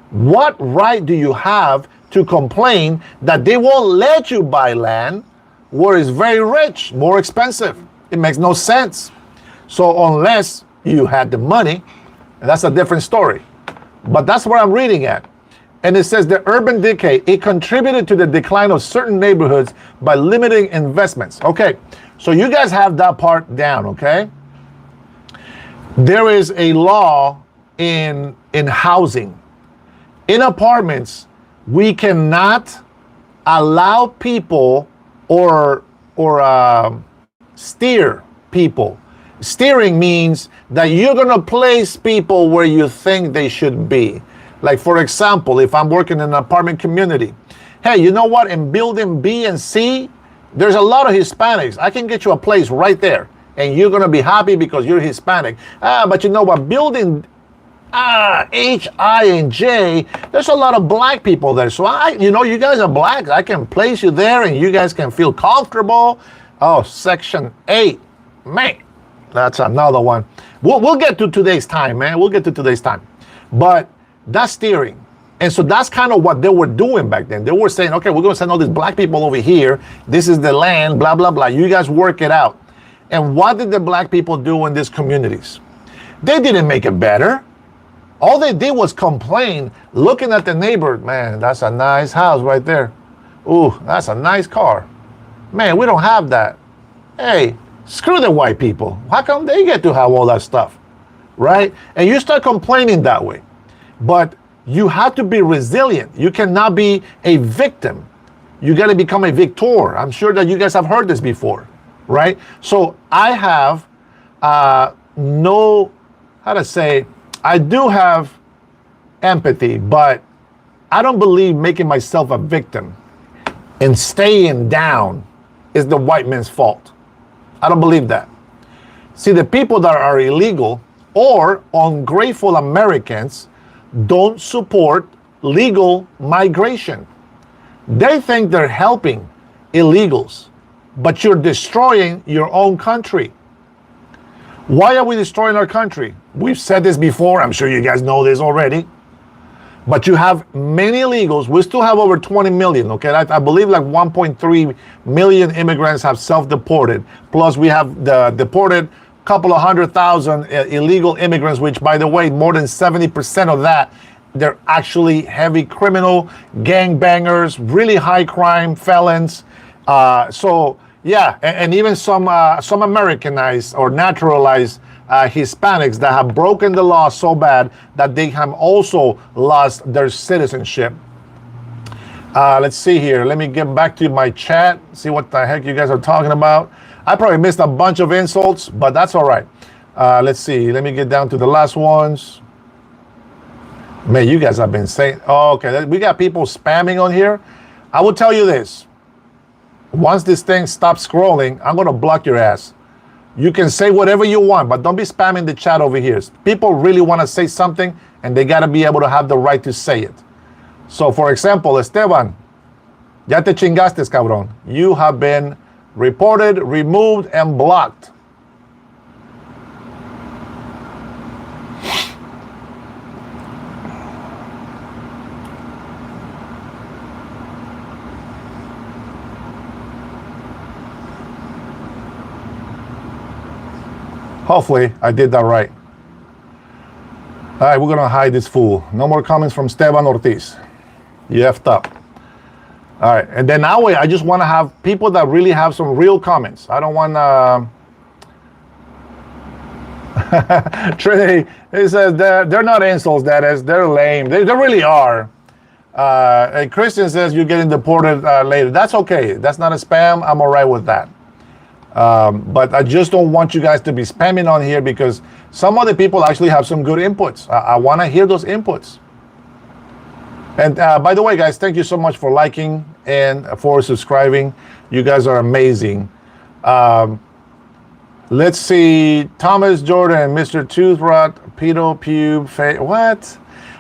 what right do you have to complain that they won't let you buy land where it's very rich, more expensive? It makes no sense. So unless you had the money, and that's a different story. But that's where I'm reading at. And it says the urban decay, it contributed to the decline of certain neighborhoods by limiting investments. Okay, so you guys have that part down, okay? There is a law in housing. In apartments, we cannot allow people or steer people. Steering means that you're gonna place people where you think they should be. Like, for example, if I'm working in an apartment community, hey, you know what? In building B and C, there's a lot of Hispanics. I can get you a place right there, and you're gonna be happy because you're Hispanic. But you know what? Building H, I, and J, there's a lot of black people there. So you guys are black. I can place you there, and you guys can feel comfortable. Oh, Section 8, man. That's another one. We'll get to today's time, man. We'll get to today's time. But that's steering. And so that's kind of what they were doing back then. They were saying, okay, we're going to send all these black people over here. This is the land, blah, blah, blah. You guys work it out. And what did the black people do in these communities? They didn't make it better. All they did was complain, looking at the neighbor. Man, that's a nice house right there. Ooh, that's a nice car. Man, we don't have that. Hey, screw the white people. How come they get to have all that stuff? Right? And you start complaining that way. But you have to be resilient. You cannot be a victim. You got to become a victor. I'm sure that you guys have heard this before, right? So I have I do have empathy, but I don't believe making myself a victim and staying down is the white man's fault. I don't believe that. See, the people that are illegal or ungrateful Americans don't support legal migration. They think they're helping illegals, but you're destroying your own country. Why are we destroying our country? We've said this before. I'm sure you guys know this already. But you have many illegals. We still have over 20 million, okay? I believe like 1.3 million immigrants have self-deported. Plus we have the deported couple of 100,000 illegal immigrants, which, by the way, more than 70% of that, they're actually heavy criminal, gangbangers, really high crime felons. So yeah, and even some Americanized or naturalized Hispanics that have broken the law so bad that they have also lost their citizenship. Let's see here. Let me get back to my chat, see what the heck you guys are talking about. I probably missed a bunch of insults, but that's all right. Let's see. Let me get down to the last ones. Man, you guys have been saying, oh, okay, we got people spamming on here. I will tell you this. Once this thing stops scrolling, I'm going to block your ass. You can say whatever you want, but don't be spamming the chat over here. People really want to say something, and they got to be able to have the right to say it. So, for example, Esteban, ya te chingaste, cabrón. You have been reported, removed, and blocked. Hopefully, I did that right. All right, we're gonna hide this fool. No more comments from Esteban Ortiz. You effed up. All right, and then now I just want to have people that really have some real comments. I don't want Trinity, it says they're not insults, that is, they're lame. They really are. And Christian says you're getting deported later. That's okay. That's not a spam. I'm all right with that. But I just don't want you guys to be spamming on here because some other people actually have some good inputs. I want to hear those inputs. And by the way, guys, thank you so much for liking and for subscribing. You guys are amazing. Let's see. Thomas Jordan, Mr. Toothrot, Pedo Pube, what?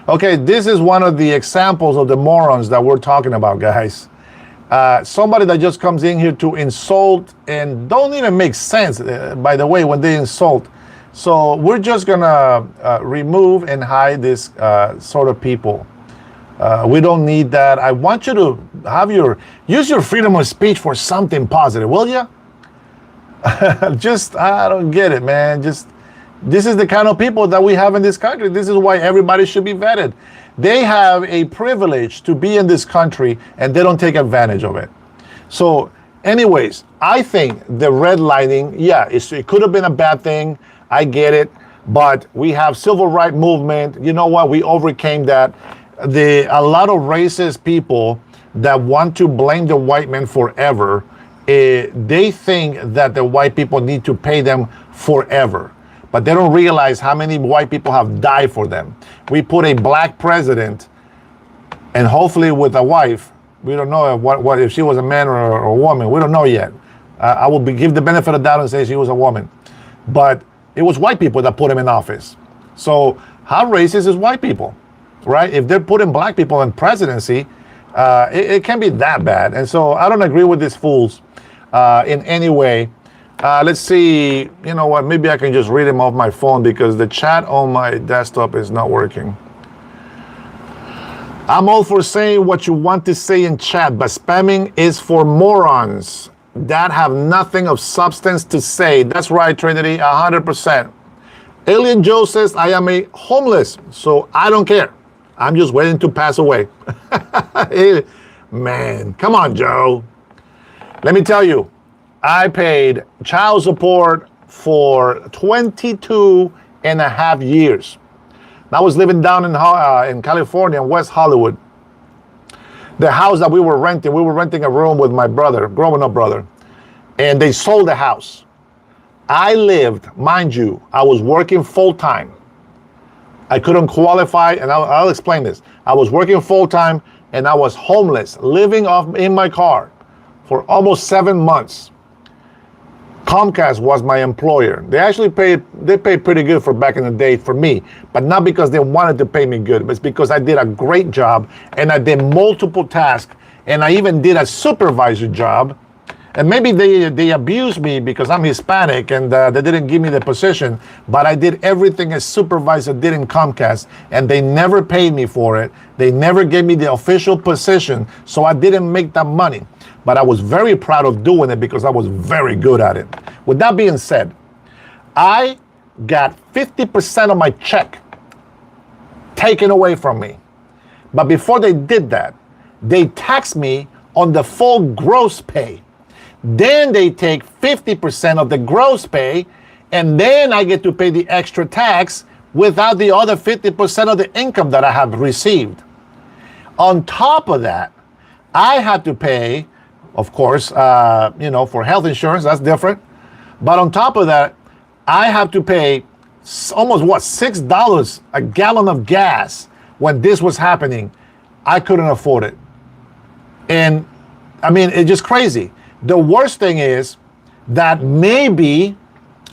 Okay, this is one of the examples of the morons that we're talking about, guys. Somebody that just comes in here to insult and don't even make sense, by the way, when they insult. So we're just gonna remove and hide this sort of people. We don't need that. I want you to have use your freedom of speech for something positive, will you? I don't get it, man. This is the kind of people that we have in this country. This is why everybody should be vetted. They have a privilege to be in this country and they don't take advantage of it. So anyways, I think the redlining, yeah, it could have been a bad thing. I get it. But we have civil rights movement. You know what? We overcame that. A lot of racist people that want to blame the white man forever, they think that the white people need to pay them forever. But they don't realize how many white people have died for them. We put a black president, and hopefully with a wife. We don't know what if she was a man or a woman. We don't know yet. I will give the benefit of the doubt and say she was a woman. But it was white people that put him in office. So how racist is white people, right? If they're putting black people in presidency, it can't be that bad. And so I don't agree with these fools in any way. Let's see, you know what, maybe I can just read them off my phone because the chat on my desktop is not working. I'm all for saying what you want to say in chat, but spamming is for morons that have nothing of substance to say. That's right, Trinity, 100%. Alien Joe says, I am a homeless, so I don't care. I'm just waiting to pass away. Man, come on, Joe. Let me tell you, I paid child support for 22 and a half years. I was living down in California, in West Hollywood. The house that we were renting a room with my brother, growing up brother, and they sold the house. I lived, mind you, I was working full time. I couldn't qualify, and I'll explain this. I was working full time, and I was homeless, living in my car for almost 7 months. Comcast was my employer. They paid pretty good for back in the day for me, but not because they wanted to pay me good. It's because I did a great job and I did multiple tasks, and I even did a supervisor job. And maybe they abused me because I'm Hispanic and they didn't give me the position, but I did everything a supervisor did in Comcast, and they never paid me for it. They never gave me the official position, so I didn't make that money. But I was very proud of doing it because I was very good at it. With that being said, I got 50% of my check taken away from me. But before they did that, they taxed me on the full gross pay. Then they take 50% of the gross pay, and then I get to pay the extra tax without the other 50% of the income that I have received. On top of that, I had to pay, of course, for health insurance. That's different. But on top of that, I have to pay almost $6 a gallon of gas. When this was happening, I couldn't afford it. And I mean, it's just crazy. The worst thing is that maybe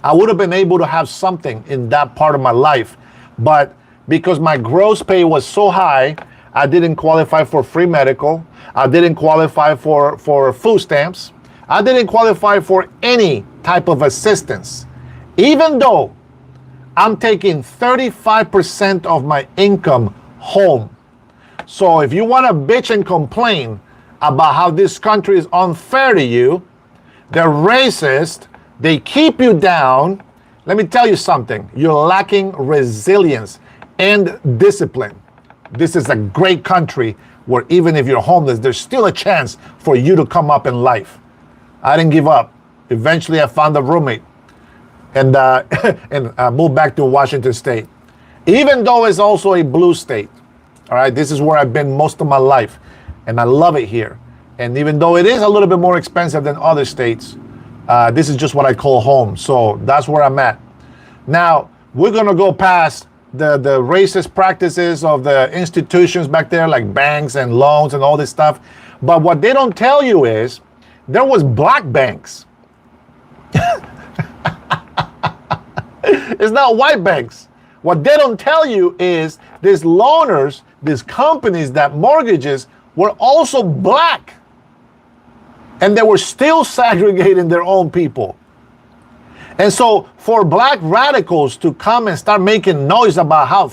I would have been able to have something in that part of my life, but because my gross pay was so high, I didn't qualify for free medical. I didn't qualify for food stamps. I didn't qualify for any type of assistance, even though I'm taking 35% of my income home. So if you want to bitch and complain about how this country is unfair to you, they're racist, they keep you down, let me tell you something. You're lacking resilience and discipline. This is a great country where even if you're homeless, there's still a chance for you to come up in life. I didn't give up. Eventually, I found a roommate and moved back to Washington State. Even though it's also a blue state, all right, this is where I've been most of my life, and I love it here. And even though it is a little bit more expensive than other states, this is just what I call home. So that's where I'm at. Now, we're going to go past the racist practices of the institutions back there, like banks and loans and all this stuff. But what they don't tell you is there was black banks. It's not white banks. What they don't tell you is these loaners, these companies that mortgages were also black. And they were still segregating their own people. And so for black radicals to come and start making noise about how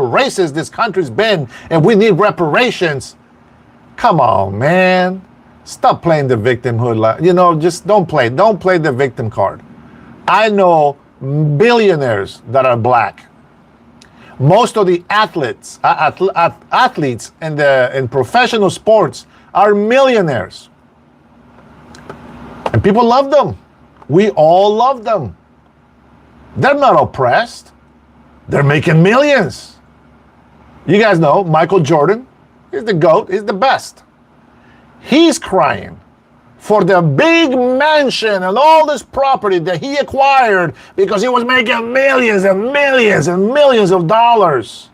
racist this country's been and we need reparations, come on, man. Stop playing the victimhood. Just don't play the victim card. I know billionaires that are black. Most of the athletes in professional sports are millionaires. And people love them. We all love them. They're not oppressed. They're making millions. You guys know Michael Jordan is the GOAT, he's the best. He's crying for the big mansion and all this property that he acquired because he was making millions and millions and millions of dollars.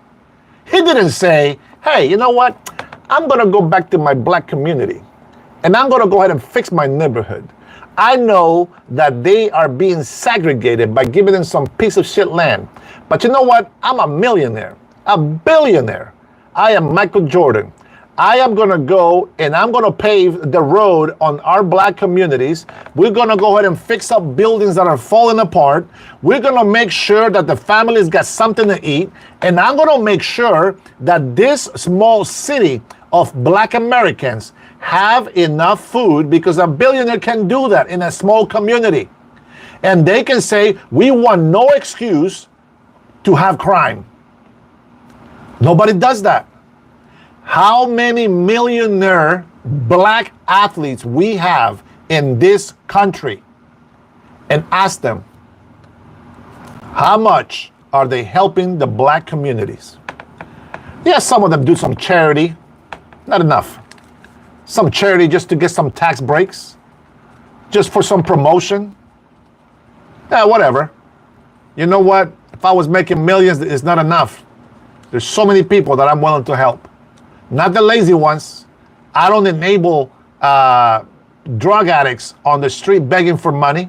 He didn't say, hey, you know what? I'm going to go back to my black community and I'm going to go ahead and fix my neighborhood. I know that they are being segregated by giving them some piece of shit land. But you know what? I'm a millionaire, a billionaire. I am Michael Jordan. I am going to go and I'm going to pave the road on our black communities. We're going to go ahead and fix up buildings that are falling apart. We're going to make sure that the families got something to eat. And I'm going to make sure that this small city of black Americans have enough food, because a billionaire can do that in a small community. And they can say, we want no excuse to have crime. Nobody does that. How many millionaire black athletes we have in this country, and ask them, how much are they helping the black communities? Yes, some of them do some charity, not enough. Some charity just to get some tax breaks, just for some promotion. Yeah, whatever. You know what? If I was making millions, it's not enough. There's so many people that I'm willing to help. Not the lazy ones. I don't enable drug addicts on the street begging for money.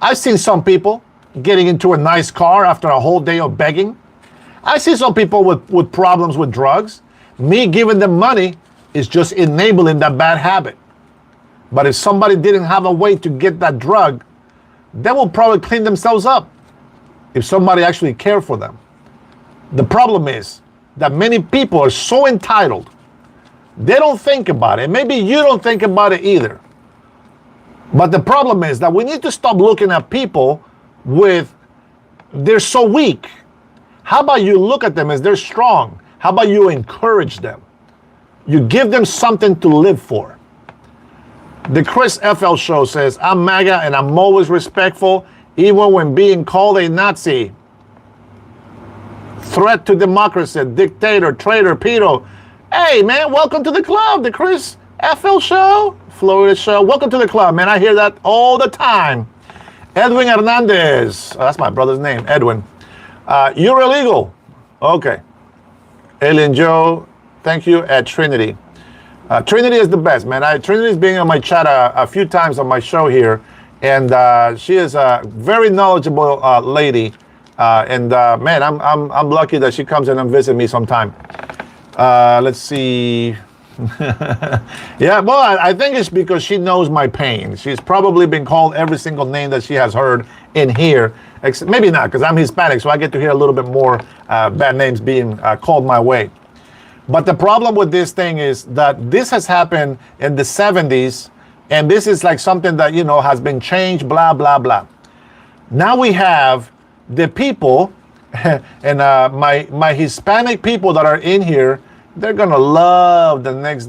I've seen some people getting into a nice car after a whole day of begging. I see some people with problems with drugs. Me giving them money is just enabling that bad habit. But if somebody didn't have a way to get that drug, they will probably clean themselves up if somebody actually cared for them. The problem is that many people are so entitled, they don't think about it. Maybe you don't think about it either. But the problem is that we need to stop looking at people they're so weak. How about you look at them as they're strong? How about you encourage them? You give them something to live for. The Chris FL Show says, I'm MAGA and I'm always respectful, even when being called a Nazi. Threat to democracy, dictator, traitor, pedo. Hey, man, welcome to the club, the Chris FL Show, Florida Show. Welcome to the club, man. I hear that all the time. Edwin Hernandez. Oh, that's my brother's name, Edwin. You're illegal. Okay. Alien Joe, thank you at Trinity. Trinity is the best, man. Trinity's been on my chat a few times on my show here, and she is a very knowledgeable lady. Man, I'm lucky that she comes in and visits me sometime. Let's see. Yeah, well, I think it's because she knows my pain. She's probably been called every single name that she has heard in here. Maybe not, because I'm Hispanic, so I get to hear a little bit more bad names being called my way. But the problem with this thing is that this has happened in the 70s, and this is like something that, has been changed, blah, blah, blah. Now we have the people, and my Hispanic people that are in here, they're gonna love the next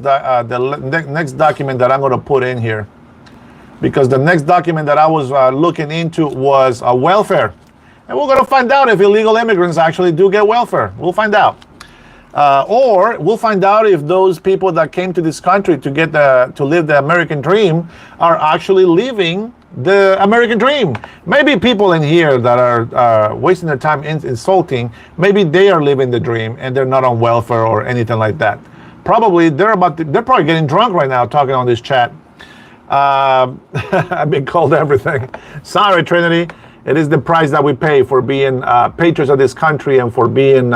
document that I'm gonna put in here, because the next document that I was looking into was welfare, and we're gonna find out if illegal immigrants actually do get welfare. We'll find out, or we'll find out if those people that came to this country to live the American dream are actually living the American dream. Maybe people in here that are wasting their time insulting, maybe they are living the dream and they're not on welfare or anything like that. Probably they're probably getting drunk right now talking on this chat. I've been called everything. Sorry, Trinity. It is the price that we pay for being patriots of this country and for being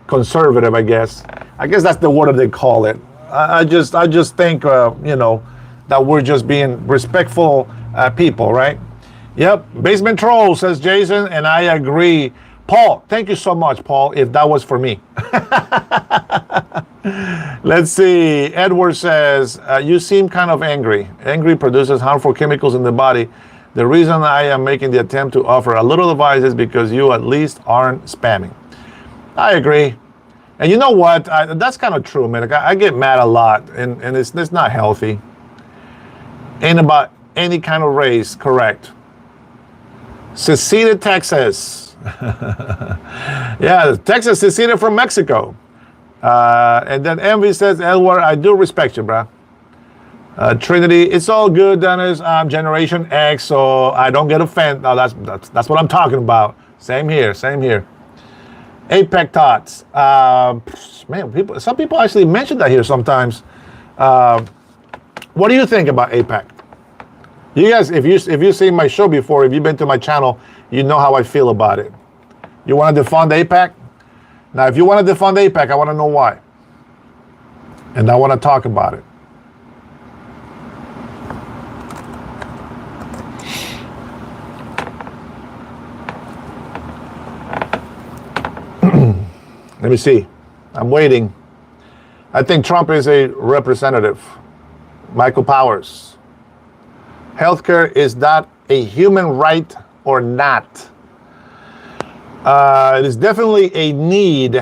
conservative, I guess. I guess that's the word that they call it. I just think, that we're just being respectful people, right? Yep. Basement Troll, says Jason, and I agree. Paul, thank you so much, Paul, if that was for me. Let's see. Edward says, you seem kind of angry. Angry produces harmful chemicals in the body. The reason I am making the attempt to offer a little advice is because you at least aren't spamming. I agree. And you know what? That's kind of true, man. I get mad a lot, and it's not healthy. Ain't about any kind of race, correct. Seceded Texas. Yeah, Texas seceded from Mexico. And then Envy says, Edward, I do respect you, bruh. Trinity, it's all good, Dennis. I'm Generation X, so I don't get offended. No, that's what I'm talking about. Same here. APEC Tots. Man, some people actually mention that here sometimes. What do you think about APEC? You guys, if you've seen my show before, if you've been to my channel, you know how I feel about it. You want to defund APEC? Now, if you want to defund APEC, I want to know why. And I want to talk about it. Let me see. I'm waiting. I think Trump is a representative. Michael Powers. Healthcare, is that a human right or not? It is definitely a need.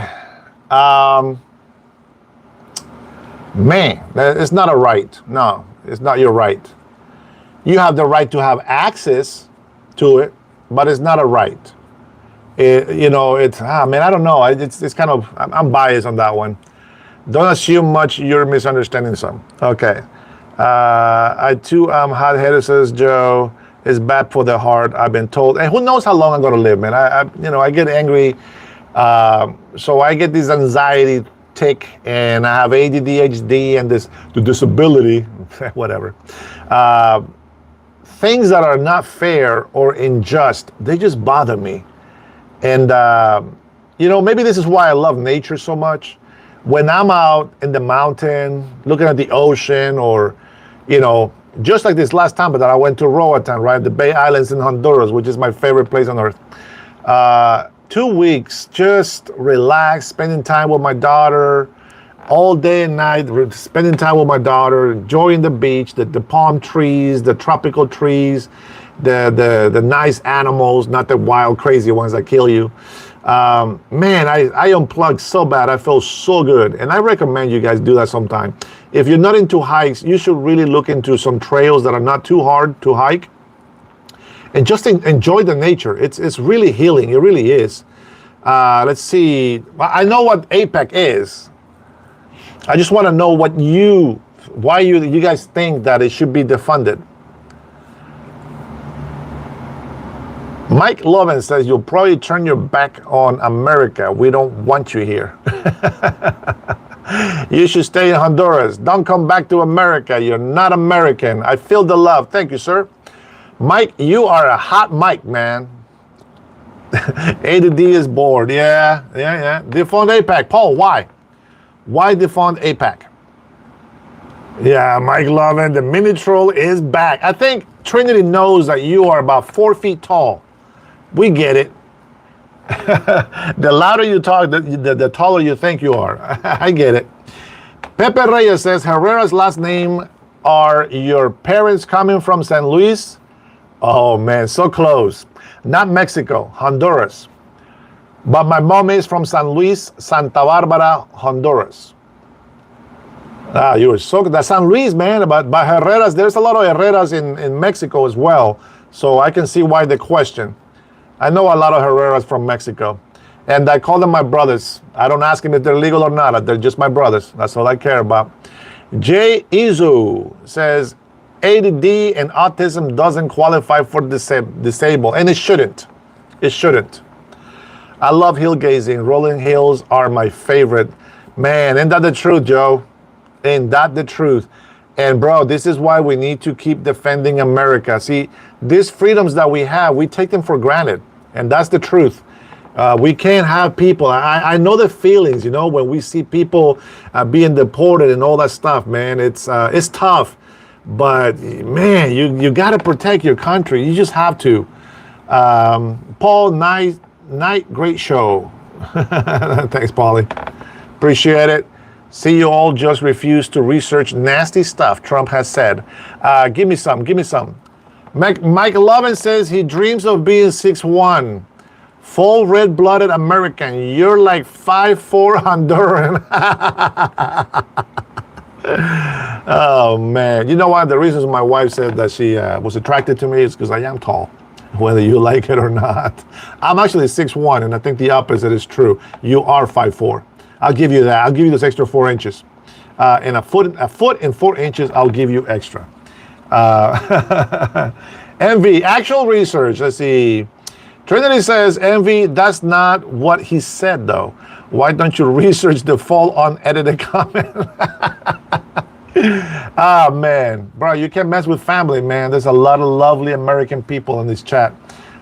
Man, it's not a right. No, it's not your right. You have the right to have access to it, but it's not a right. It's man, I don't know. It's kind of, I'm biased on that one. Don't assume much. You're misunderstanding some. Okay. I too am hot-headed, says Joe. It's bad for the heart, I've been told. And who knows how long I'm going to live, man. I get angry. So I get this anxiety tick, and I have ADD, ADHD, and the disability, whatever. Things that are not fair or unjust, they just bother me. And, maybe this is why I love nature so much. When I'm out in the mountain, looking at the ocean, or, just like this last time that I went to Roatan, right? The Bay Islands in Honduras, which is my favorite place on earth. 2 weeks, just relax, spending time with my daughter, all day and night, spending time with my daughter, enjoying the beach, the palm trees, the tropical trees, the nice animals, not the wild, crazy ones that kill you. Man, I unplugged so bad. I felt so good. And I recommend you guys do that sometime. If you're not into hikes, you should really look into some trails that are not too hard to hike. And just enjoy the nature. It's really healing. It really is. Let's see. I know what APEC is. I just want to know why you guys think that it should be defunded. Mike Lovin says, you'll probably turn your back on America. We don't want you here. You should stay in Honduras. Don't come back to America. You're not American. I feel the love. Thank you, sir. Mike, you are a hot mic, man. ADD is bored. Yeah. Defund APAC. Paul, why? Why defund APAC? Yeah, Mike Lovin, the mini troll is back. I think Trinity knows that you are about 4 feet tall. We get it. The louder you talk, the taller you think you are. I get it. Pepe Reyes says, Herrera's last name, are your parents coming from San Luis? Oh man, so close. Not Mexico, Honduras. But my mom is from San Luis, Santa Barbara, Honduras. You were so good. That's San Luis, man. But Herreras, there's a lot of Herreras in Mexico as well. So I can see why the question. I know a lot of Herreras from Mexico. And I call them my brothers. I don't ask them if they're legal or not. They're just my brothers. That's all I care about. Jay Izu says, ADD and autism doesn't qualify for disabled. And it shouldn't. It shouldn't. I love hill gazing. Rolling hills are my favorite. Man, ain't that the truth, Joe? Ain't that the truth? And bro, this is why we need to keep defending America. See, these freedoms that we have, we take them for granted. And that's the truth. We can't have people. I know the feelings, when we see people being deported and all that stuff, man. It's tough. But man, you got to protect your country. You just have to. Paul, night, great show. Thanks, Paulie. Appreciate it. See, you all just refuse to research nasty stuff Trump has said. Give me some. Mike Lovin says he dreams of being 6'1". Full red-blooded American. You're like 5'4" Honduran. Oh, man. You know what? The reasons my wife said that she was attracted to me is because I am tall, whether you like it or not. I'm actually 6'1", and I think the opposite is true. You are 5'4". I'll give you that. I'll give you those extra 4 inches. And a foot and 4 inches, I'll give you extra. Envy, actual research. Let's see. Trinity says, Envy, that's not what he said, though. Why don't you research the full unedited comment? Ah, man. Bro, you can't mess with family, man. There's a lot of lovely American people in this chat.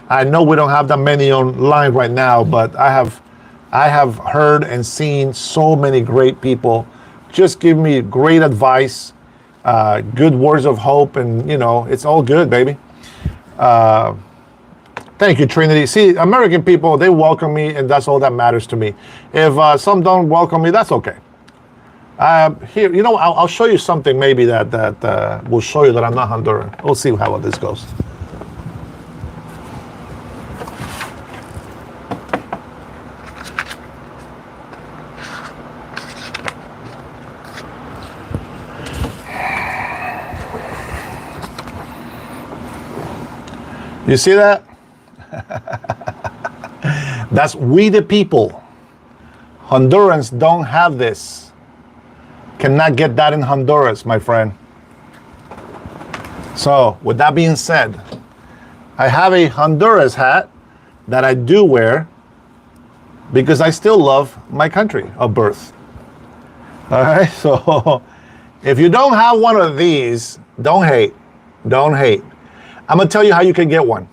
I know we don't have that many online right now, but I have heard and seen so many great people just give me great advice, good words of hope, and it's all good, baby. Thank you, Trinity. See, American people, they welcome me, and that's all that matters to me. If some don't welcome me, that's okay. Here, I'll show you something maybe that will show you that I'm not Honduran. We'll see how this goes. You see that? That's we the people. Hondurans don't have this. Cannot get that in Honduras, my friend. So, with that being said, I have a Honduras hat that I do wear because I still love my country of birth. All right, so if you don't have one of these, don't hate. Don't hate. I'm going to tell you how you can get one.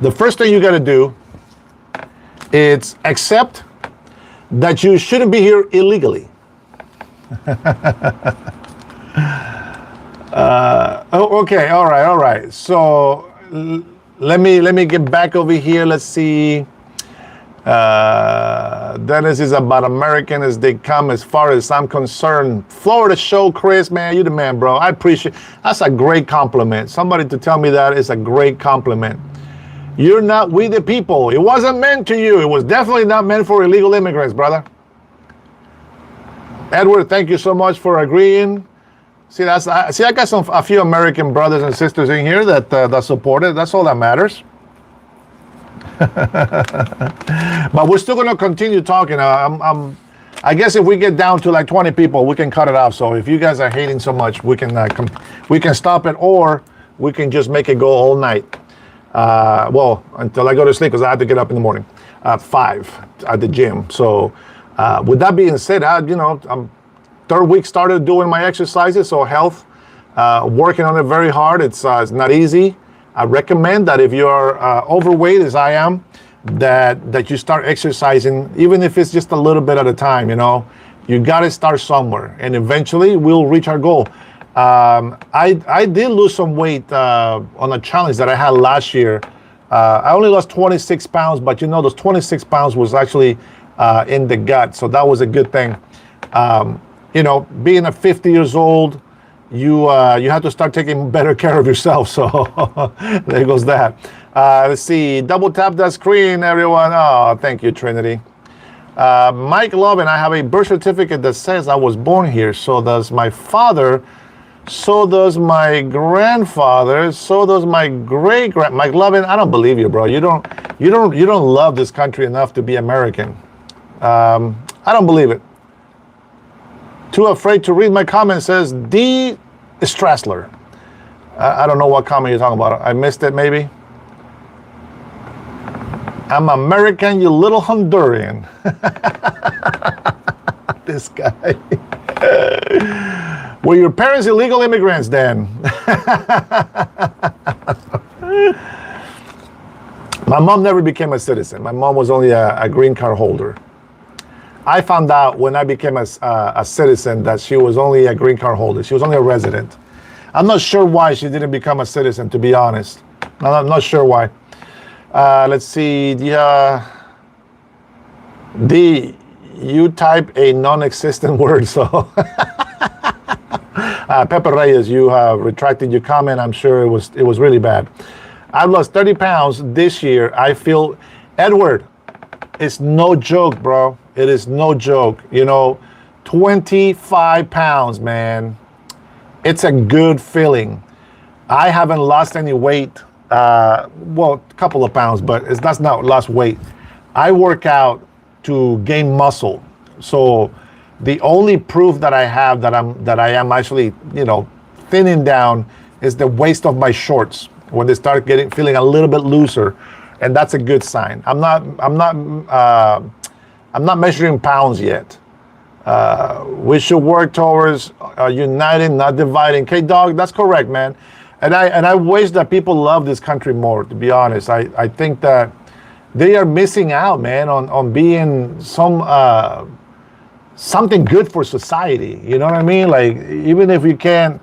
The first thing you got to do is accept that you shouldn't be here illegally. Okay, all right. So let me get back over here. Let's see. Dennis is about American as they come, as far as I'm concerned. Florida show, Chris, man, you the man, bro. I appreciate. That's a great compliment. Somebody to tell me that is a great compliment. You're not we the people. It wasn't meant to you. It was definitely not meant for illegal immigrants, brother. Edward, thank you so much for agreeing. See, I got a few American brothers and sisters in here that support it. That's all that matters. But we're still going to continue talking. I guess if we get down to like 20 people, we can cut it off. So if you guys are hating so much, we can stop it, or we can just make it go all night. Well, until I go to sleep, because I have to get up in the morning at 5 at the gym. So with that being said, I'm third week started doing my exercises. So health, working on it very hard. It's not easy. I recommend that if you are overweight, as I am, that you start exercising, even if it's just a little bit at a time. You got to start somewhere, and eventually we'll reach our goal. I did lose some weight on a challenge that I had last year. I only lost 26 pounds, but those 26 pounds was actually in the gut, so that was a good thing. Being 50 years old, you have to start taking better care of yourself. So there goes that. Let's see. Double tap that screen, everyone. Oh, thank you, Trinity. Mike Love and I have a birth certificate that says I was born here. So does my father. So does my grandfather. So does my great-grand. Mike Lovin, I don't believe you, bro. You don't love this country enough to be American. I don't believe it. Too afraid to read my comment, says D. Strassler. I don't know what comment you're talking about. I missed it, maybe. I'm American, you little Honduran. This guy. Were your parents illegal immigrants then? My mom never became a citizen. My mom was only a green card holder. I found out when I became a citizen that she was only a green card holder. She was only a resident. I'm not sure why she didn't become a citizen, to be honest. I'm not sure why. Let's see. You type a non-existent word, so. Pepper Reyes, you have retracted your comment. I'm sure it was really bad. I've lost 30 pounds this year. I feel, Edward, it's no joke, bro. It is no joke. 25 pounds, man. It's a good feeling. I haven't lost any weight. Well, a couple of pounds, but that's not lost weight. I work out to gain muscle. So the only proof that I have that I am actually, thinning down is the waist of my shorts when they start feeling a little bit looser, and that's a good sign. I'm not measuring pounds yet. We should work towards uniting, not dividing. K-Dog, that's correct, man. And I wish that people love this country more, to be honest. I think that they are missing out, man, on being some something good for society. You know what I mean? Like, even if you can't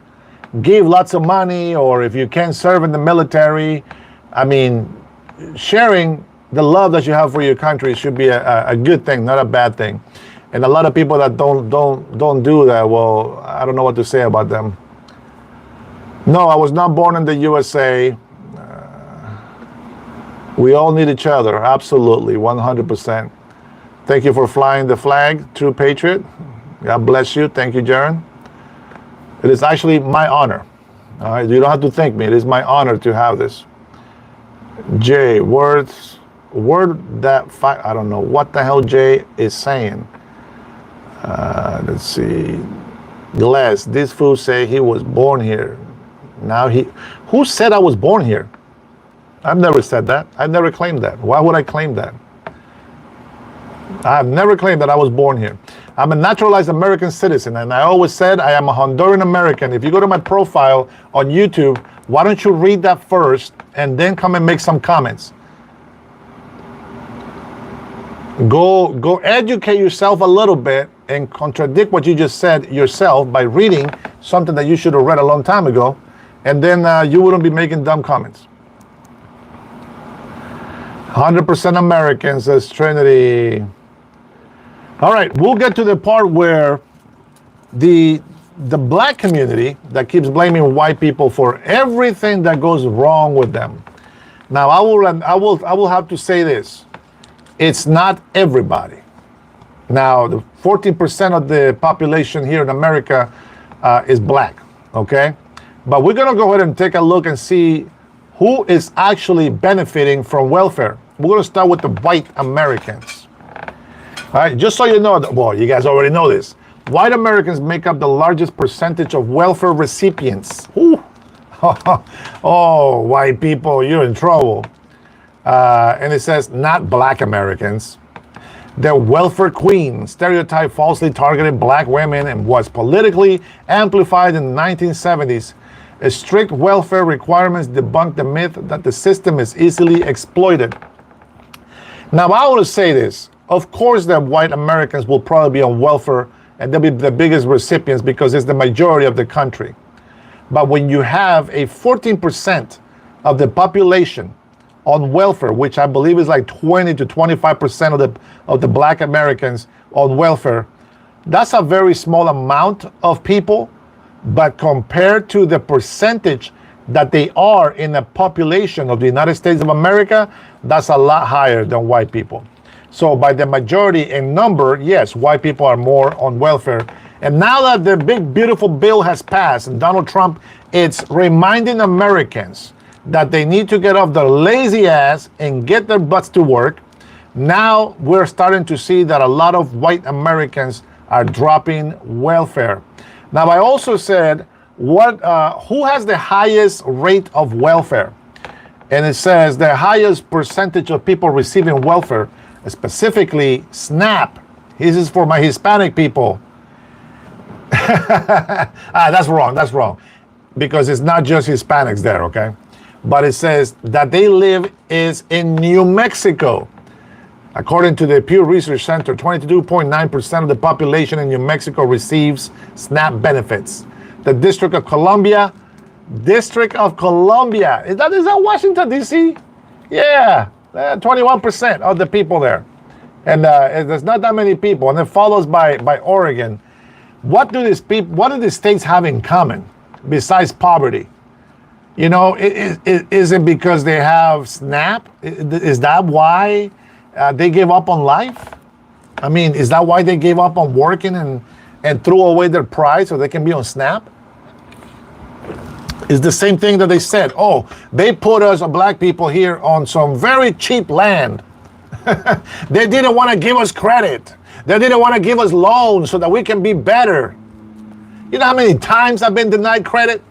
give lots of money or if you can't serve in the military, I mean, sharing the love that you have for your country should be a good thing, not a bad thing. And a lot of people that don't do that, well, I don't know what to say about them. No, I was not born in the USA. We all need each other, absolutely, 100%. Thank you for flying the flag, true patriot. God bless you. Thank you, Jaron. It is actually my honor. All right, you don't have to thank me. It is my honor to have this. Jay, word that I don't know what the hell Jay is saying. Let's see. Glass, this fool say he was born here. Now who said I was born here? I've never said that. I've never claimed that. Why would I claim that? I've never claimed that I was born here. I'm a naturalized American citizen, and I always said I am a Honduran American. If you go to my profile on YouTube, why don't you read that first and then come and make some comments? Go educate yourself a little bit and contradict what you just said yourself by reading something that you should have read a long time ago, and then you wouldn't be making dumb comments. 100% American, says Trinity. All right, we'll get to the part where the black community that keeps blaming white people for everything that goes wrong with them. Now, I will have to say this. It's not everybody. Now, the 14% of the population here in America is black, okay? But we're gonna go ahead and take a look and see who is actually benefiting from welfare. We're gonna start with the white Americans. All right, just so you know, well, you guys already know this. White Americans make up the largest percentage of welfare recipients. Ooh. Oh, white people, you're in trouble. And it says, not black Americans. The welfare queen stereotype falsely targeted black women and was politically amplified in the 1970s. Strict welfare requirements debunk the myth that the system is easily exploited. Now, I want to say this. Of course, that white Americans will probably be on welfare and they'll be the biggest recipients because it's the majority of the country. But when you have a 14% of the population on welfare, which I believe is like 20 to 25% of the black Americans on welfare, that's a very small amount of people, but compared to the percentage that they are in the population of the United States of America, that's a lot higher than white people. So by the majority in number, yes, white people are more on welfare. And now that the big, beautiful bill has passed, and Donald Trump, it's reminding Americans that they need to get off their lazy ass and get their butts to work. Now we're starting to see that a lot of white Americans are dropping welfare. Now, I also said, who has the highest rate of welfare? And it says the highest percentage of people receiving welfare, specifically SNAP. This is for my Hispanic people. That's wrong. Because it's not just Hispanics there, okay? But it says that they live is in New Mexico. According to the Pew Research Center, 22.9% of the population in New Mexico receives SNAP benefits. The District of Columbia, is that Washington, D.C.? Yeah, 21% of the people there. And there's not that many people. And it follows by Oregon. What do these states have in common besides poverty? You know, is it because they have SNAP? Is that why they gave up on life? I mean, is that why they gave up on working and threw away their pride so they can be on SNAP? It's the same thing that they said. Oh, they put us, black people, here on some very cheap land. They didn't want to give us credit. They didn't want to give us loans so that we can be better. You know how many times I've been denied credit?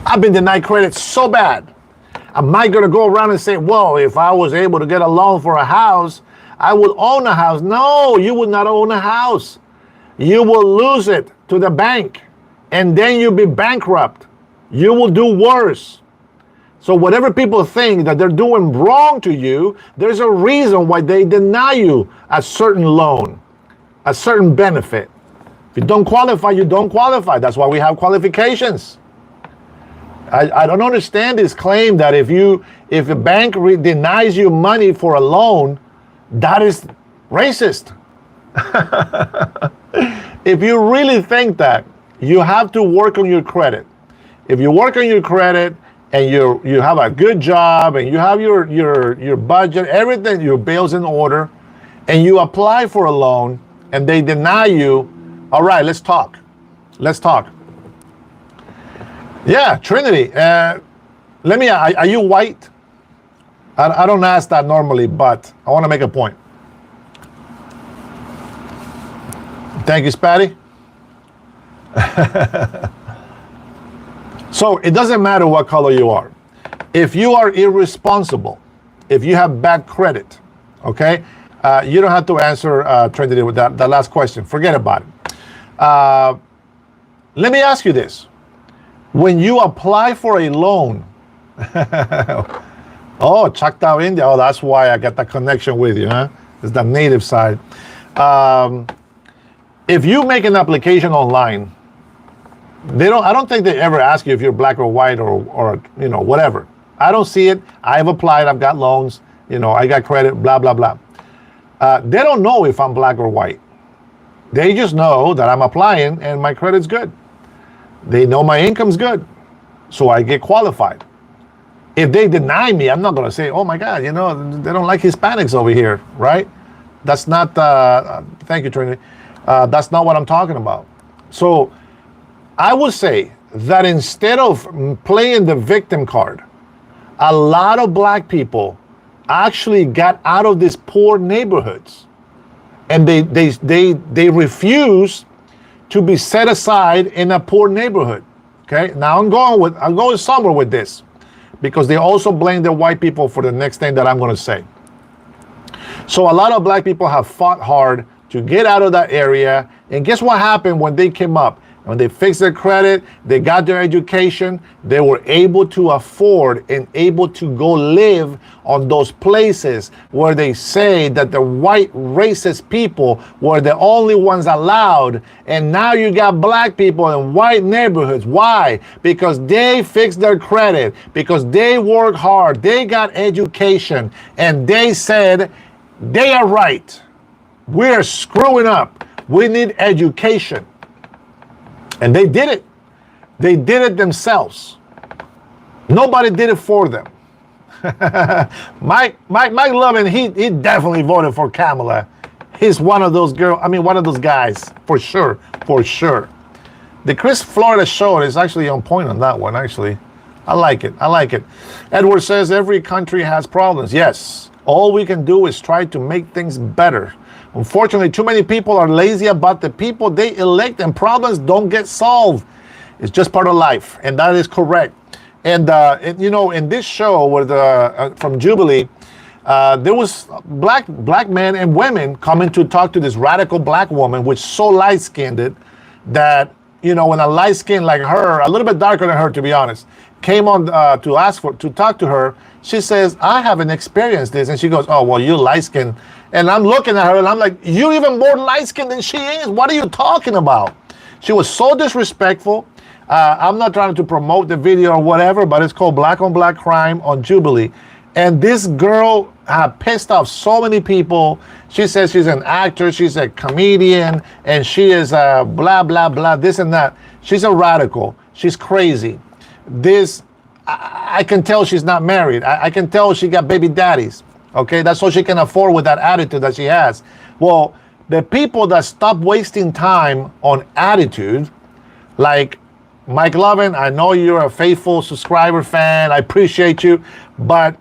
I've been denied credit so bad. Am I going to go around and say, well, if I was able to get a loan for a house, I would own a house? No, you would not own a house. You will lose it to the bank, and then you'll be bankrupt. You will do worse. So whatever people think that they're doing wrong to you, there's a reason why they deny you a certain loan. a certain benefit. If you don't qualify, you don't qualify. That's why we have qualifications. I don't understand this claim that if a bank denies you money for a loan, that is racist. If you really think that, you have to work on your credit. If you work on your credit and you have a good job and you have your budget, everything, your bills in order, and you apply for a loan and they deny you, all right, let's talk. Let's talk. Yeah, Trinity. Are you white? I don't ask that normally, but I want to make a point. Thank you, Spatty. So it doesn't matter what color you are. If you are irresponsible, if you have bad credit, okay, you don't have to answer Trinity with that last question. Forget about it. Let me ask you this. When you apply for a loan, oh, Choctaw India, oh, that's why I got that connection with you, huh? It's the native side. If you make an application online, I don't think they ever ask you if you're black or white or whatever. I don't see it. I've applied, I've got loans, I got credit, blah, blah, blah. They don't know if I'm black or white. They just know that I'm applying and my credit's good. They know my income's good, so I get qualified. If they deny me, I'm not going to say, oh my God, they don't like Hispanics over here, right? That's not, thank you, Trinity. That's not what I'm talking about. So I would say that instead of playing the victim card, a lot of black people actually got out of these poor neighborhoods, and they refuse to be set aside in a poor neighborhood. Okay, now I'm going somewhere with this, because they also blame the white people for the next thing that I'm going to say. So a lot of black people have fought hard to get out of that area, and guess what happened when they came up? When they fixed their credit, they got their education, they were able to afford and able to go live on those places where they say that the white racist people were the only ones allowed. And now you got black people in white neighborhoods. Why? Because they fixed their credit, because they worked hard, they got education, and they said, they are right. We're screwing up. We need education. And they did it. They did it themselves. Nobody did it for them. Mike Lovin, he definitely voted for Kamala. He's one of those guys, for sure. The Chris Florida show is actually on point on that one, actually. I like it. Edward says every country has problems. Yes. All we can do is try to make things better. Unfortunately, too many people are lazy about the people they elect, and problems don't get solved. It's just part of life, and that is correct. And in this show from Jubilee, there was black men and women coming to talk to this radical black woman, which is so light-skinned that when a light skin like her, a little bit darker than her, to be honest, came on to talk to her, she says, I haven't experienced this. And she goes, oh, well, you're light-skinned. And I'm looking at her and I'm like, you're even more light-skinned than she is. What are you talking about? She was so disrespectful. I'm not trying to promote the video or whatever, but it's called Black on Black Crime on Jubilee. And this girl had pissed off so many people. She says she's an actor, she's a comedian, and she is blah, blah, blah, this and that. She's a radical. She's crazy. I can tell she's not married. I can tell she got baby daddies. Okay, that's all she can afford with that attitude that she has. Well, the people that stop wasting time on attitude, like Mike Lovin, I know you're a faithful subscriber fan. I appreciate you. But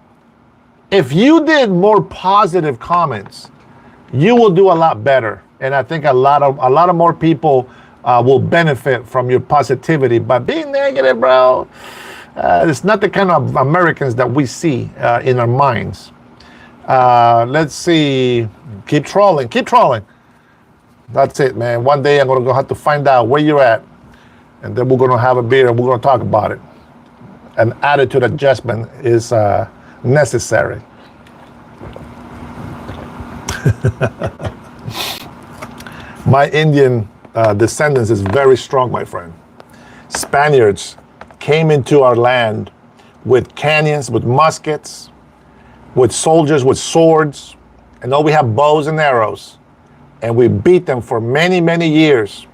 if you did more positive comments, you will do a lot better. And I think a lot of more people will benefit from your positivity. But being negative, bro, it's not the kind of Americans that we see in our minds. Let's see. Keep trolling. That's it, man. One day I'm going to have to find out where you're at. And then we're going to have a beer and we're going to talk about it. An attitude adjustment is necessary. My Indian descendants is very strong, my friend. Spaniards came into our land with cannons, with muskets, with soldiers with swords, and now we have bows and arrows. And we beat them for many, many years.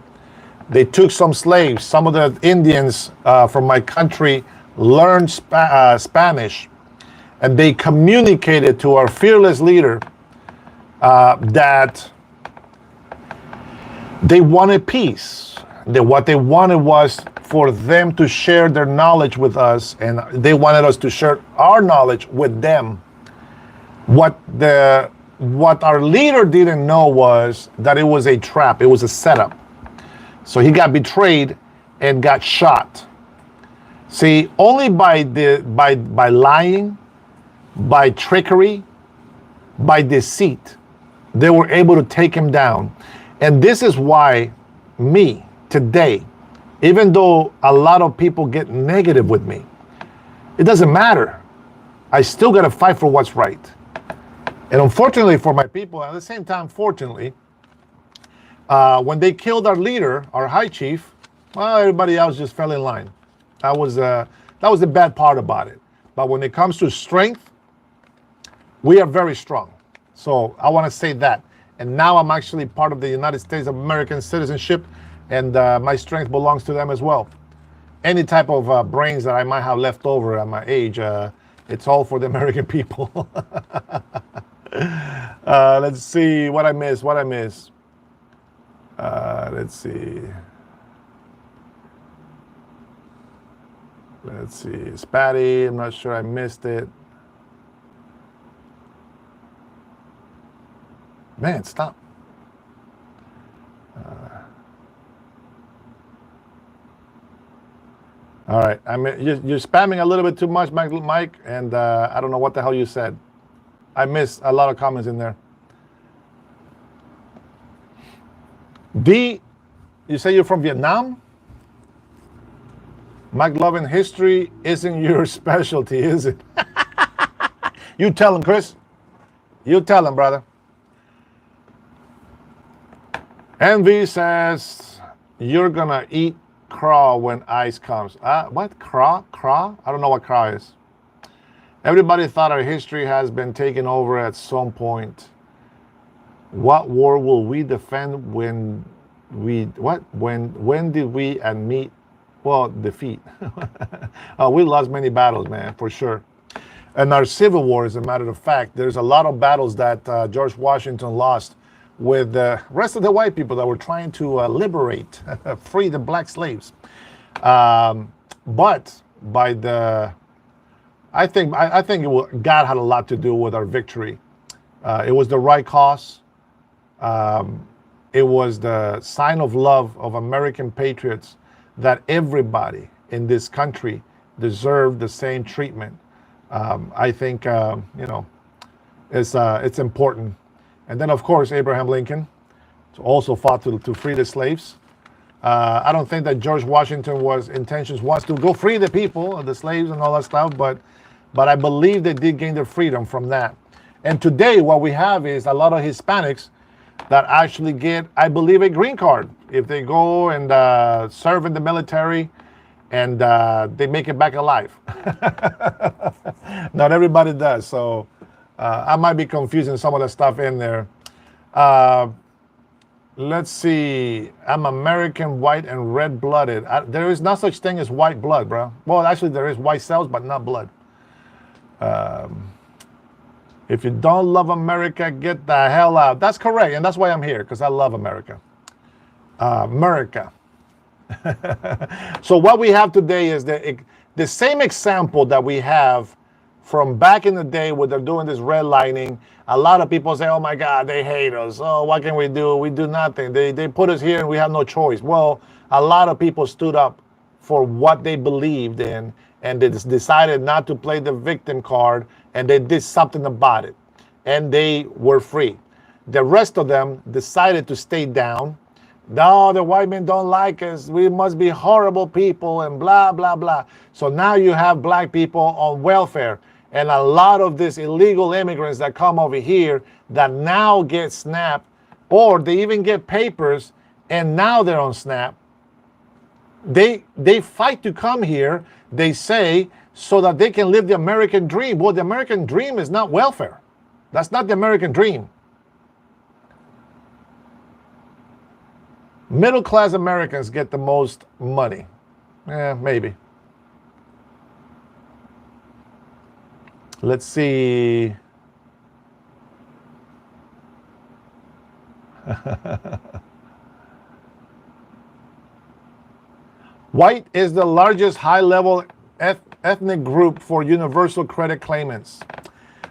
They took some slaves. Some of the Indians from my country learned Spanish, and they communicated to our fearless leader that they wanted peace. That what they wanted was for them to share their knowledge with us, and they wanted us to share our knowledge with them. What our leader didn't know was that it was a trap. It was a setup. So he got betrayed and got shot. See, only by lying, by trickery, by deceit, they were able to take him down. And this is why me today, even though a lot of people get negative with me, it doesn't matter. I still got to fight for what's right. And unfortunately for my people, at the same time, fortunately, when they killed our leader, our high chief, well, everybody else just fell in line. That was the bad part about it. But when it comes to strength, we are very strong. So I want to say that. And now I'm actually part of the United States of American citizenship, and my strength belongs to them as well. Any type of brains that I might have left over at my age, it's all for the American people. Let's see what I miss. Let's see. Spatty, I'm not sure I missed it. Man, stop. All right, you're spamming a little bit too much, Mike, and I don't know what the hell you said. I missed a lot of comments in there. D, you say you're from Vietnam? McLovin, history isn't your specialty, is it? You tell him, Chris. You tell him, brother. Envy says, you're going to eat craw when ice comes. What? Craw? Craw? I don't know what craw is. Everybody thought our history has been taken over at some point. What war will we defend when did we admit, defeat? We lost many battles, man, for sure. And our Civil War, as a matter of fact, there's a lot of battles that George Washington lost with the rest of the white people that were trying to liberate, free the black slaves. But by the, I think God had a lot to do with our victory. It was the right cause. It was the sign of love of American patriots that everybody in this country deserved the same treatment. I think it's important. And then, of course, Abraham Lincoln also fought to free the slaves. I don't think that George Washington's intentions was to go free the people, the slaves and all that stuff, but I believe they did gain their freedom from that. And today, what we have is a lot of Hispanics that actually get, I believe, a green card if they go and serve in the military and they make it back alive. Not everybody does, so I might be confusing some of the stuff in there. Let's see. I'm American, white, and red-blooded. There is no such thing as white blood, bro. Well, actually, there is white cells, but not blood. If you don't love America, get the hell out. That's correct, and that's why I'm here, because I love America. America. So what we have today is the same example that we have from back in the day when they're doing this redlining. A lot of people say, oh my God, they hate us. Oh, what can we do? We do nothing. They put us here and we have no choice. Well, a lot of people stood up for what they believed in, and they decided not to play the victim card, and they did something about it, and they were free. The rest of them decided to stay down. No, the white men don't like us. We must be horrible people and blah, blah, blah. So now you have black people on welfare, and a lot of these illegal immigrants that come over here that now get snapped or they even get papers and now they're on SNAP. They fight to come here, they say, so that they can live the American dream. Well, the American dream is not welfare. That's not the American dream. Middle class Americans get the most money. Maybe. Let's see. White is the largest high-level ethnic group for universal credit claimants.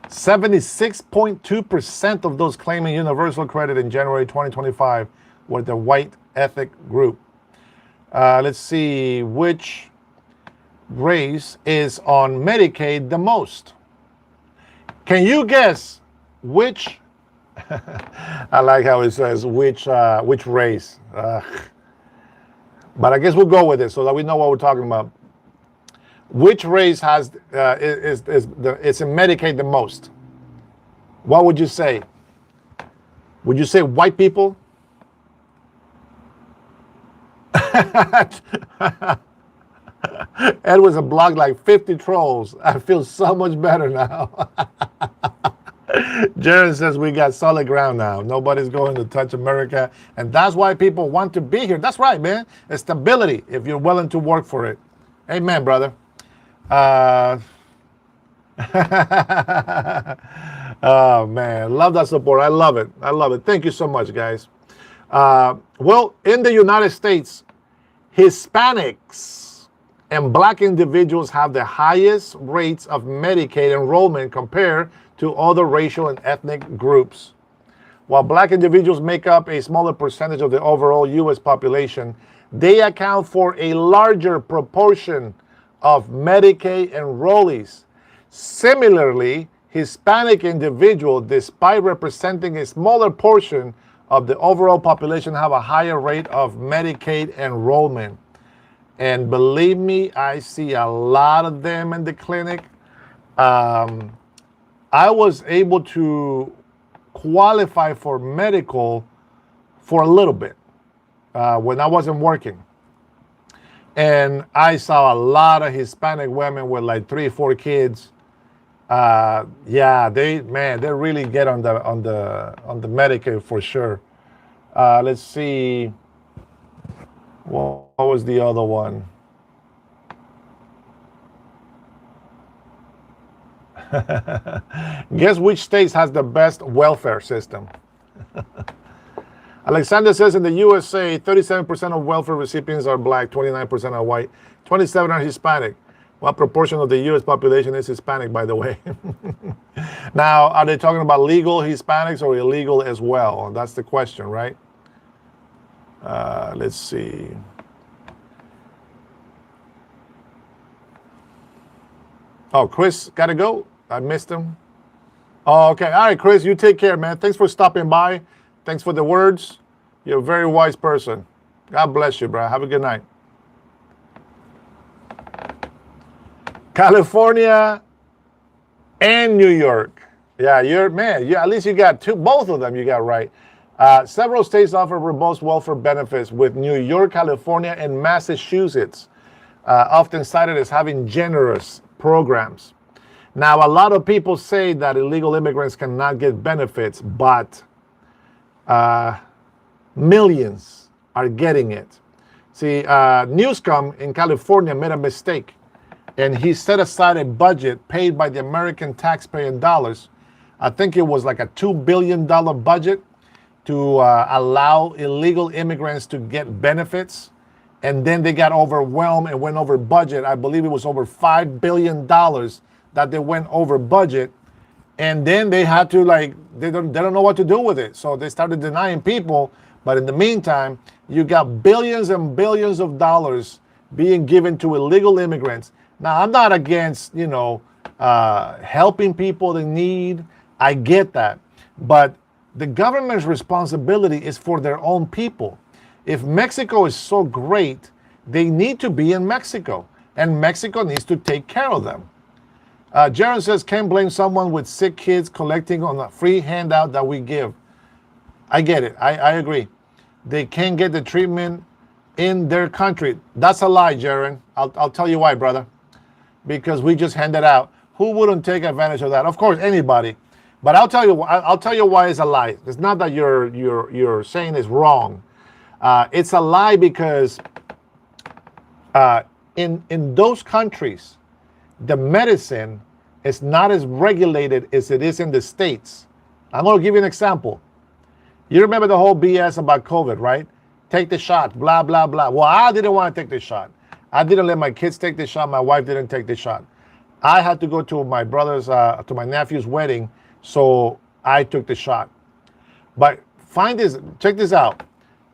76.2% of those claiming universal credit in January 2025 were the white ethnic group. Let's see, which race is on Medicaid the most? Can you guess which? I like how it says which race. But I guess we'll go with it so that we know what we're talking about. Which race has it's in Medicaid the most? What would you say? Would you say white people? Ed was a blog like 50 trolls. I feel so much better now. Jared says we got solid ground now. Nobody's going to touch America. And that's why people want to be here. That's right, man. It's stability if you're willing to work for it. Amen, brother. Oh, man. Love that support. I love it. I love it. Thank you so much, guys. Well, in the United States, Hispanics and Black individuals have the highest rates of Medicaid enrollment compared to other racial and ethnic groups. While Black individuals make up a smaller percentage of the overall U.S. population, they account for a larger proportion of Medicaid enrollees. Similarly, Hispanic individuals, despite representing a smaller portion of the overall population, have a higher rate of Medicaid enrollment. And believe me, I see a lot of them in the clinic. I was able to qualify for medical for a little bit when I wasn't working. And I saw a lot of Hispanic women with like 3 or 4 kids. Yeah, they really get on the Medicaid for sure. Let's see. What was the other one? Guess which states has the best welfare system? Alexander says in the USA, 37% of welfare recipients are Black, 29% are white, 27% are Hispanic. What proportion of the U.S. population is Hispanic, by the way? Now, are they talking about legal Hispanics or illegal as well? That's the question, right? Let's see. Oh, Chris got to go. I missed him. Oh, okay. All right, Chris, you take care, man. Thanks for stopping by. Thanks for the words. You're a very wise person. God bless you, bro. Have a good night. California and New York. Yeah, at least you got both of them you got right. Several states offer robust welfare benefits, with New York, California, and Massachusetts often cited as having generous programs. Now, a lot of people say that illegal immigrants cannot get benefits, but millions are getting it. See, Newscom in California made a mistake, and he set aside a budget paid by the American taxpayer in dollars. I think it was like a $2 billion budget to allow illegal immigrants to get benefits. And then they got overwhelmed and went over budget. I believe it was over $5 billion that they went over budget. And then they had to they don't know what to do with it. So they started denying people. But in the meantime, you got billions and billions of dollars being given to illegal immigrants. Now, I'm not against, helping people in need. I get that. But the government's responsibility is for their own people. If Mexico is so great, they need to be in Mexico. And Mexico needs to take care of them. Jaron says, can't blame someone with sick kids collecting on a free handout that we give. I get it. I agree. They can't get the treatment in their country. That's a lie, Jaron. I'll tell you why, brother. Because we just handed out. Who wouldn't take advantage of that? Of course, anybody. But I'll tell you why it's a lie. It's not that you're saying it's wrong. It's a lie because in those countries, the medicine is not as regulated as it is in the States. I'm going to give you an example. You remember the whole BS about COVID, right? Take the shot, blah, blah, blah. Well, I didn't want to take the shot. I didn't let my kids take the shot. My wife didn't take the shot. I had to go to my brother's, to my nephew's wedding, so I took the shot. But check this out.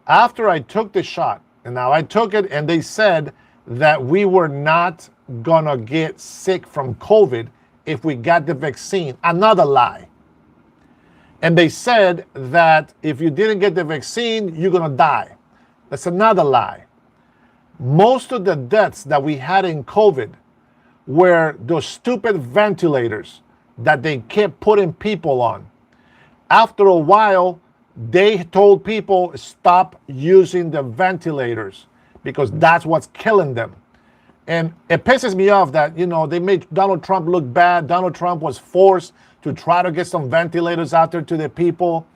After I took the shot, and now I took it, and they said that we were not gonna get sick from COVID if we got the vaccine. Another lie. And they said that if you didn't get the vaccine, you're gonna die. That's another lie. Most of the deaths that we had in COVID were those stupid ventilators that they kept putting people on. After a while, they told people stop using the ventilators because that's what's killing them. And it pisses me off that, they made Donald Trump look bad. Donald Trump was forced to try to get some ventilators out there to the people.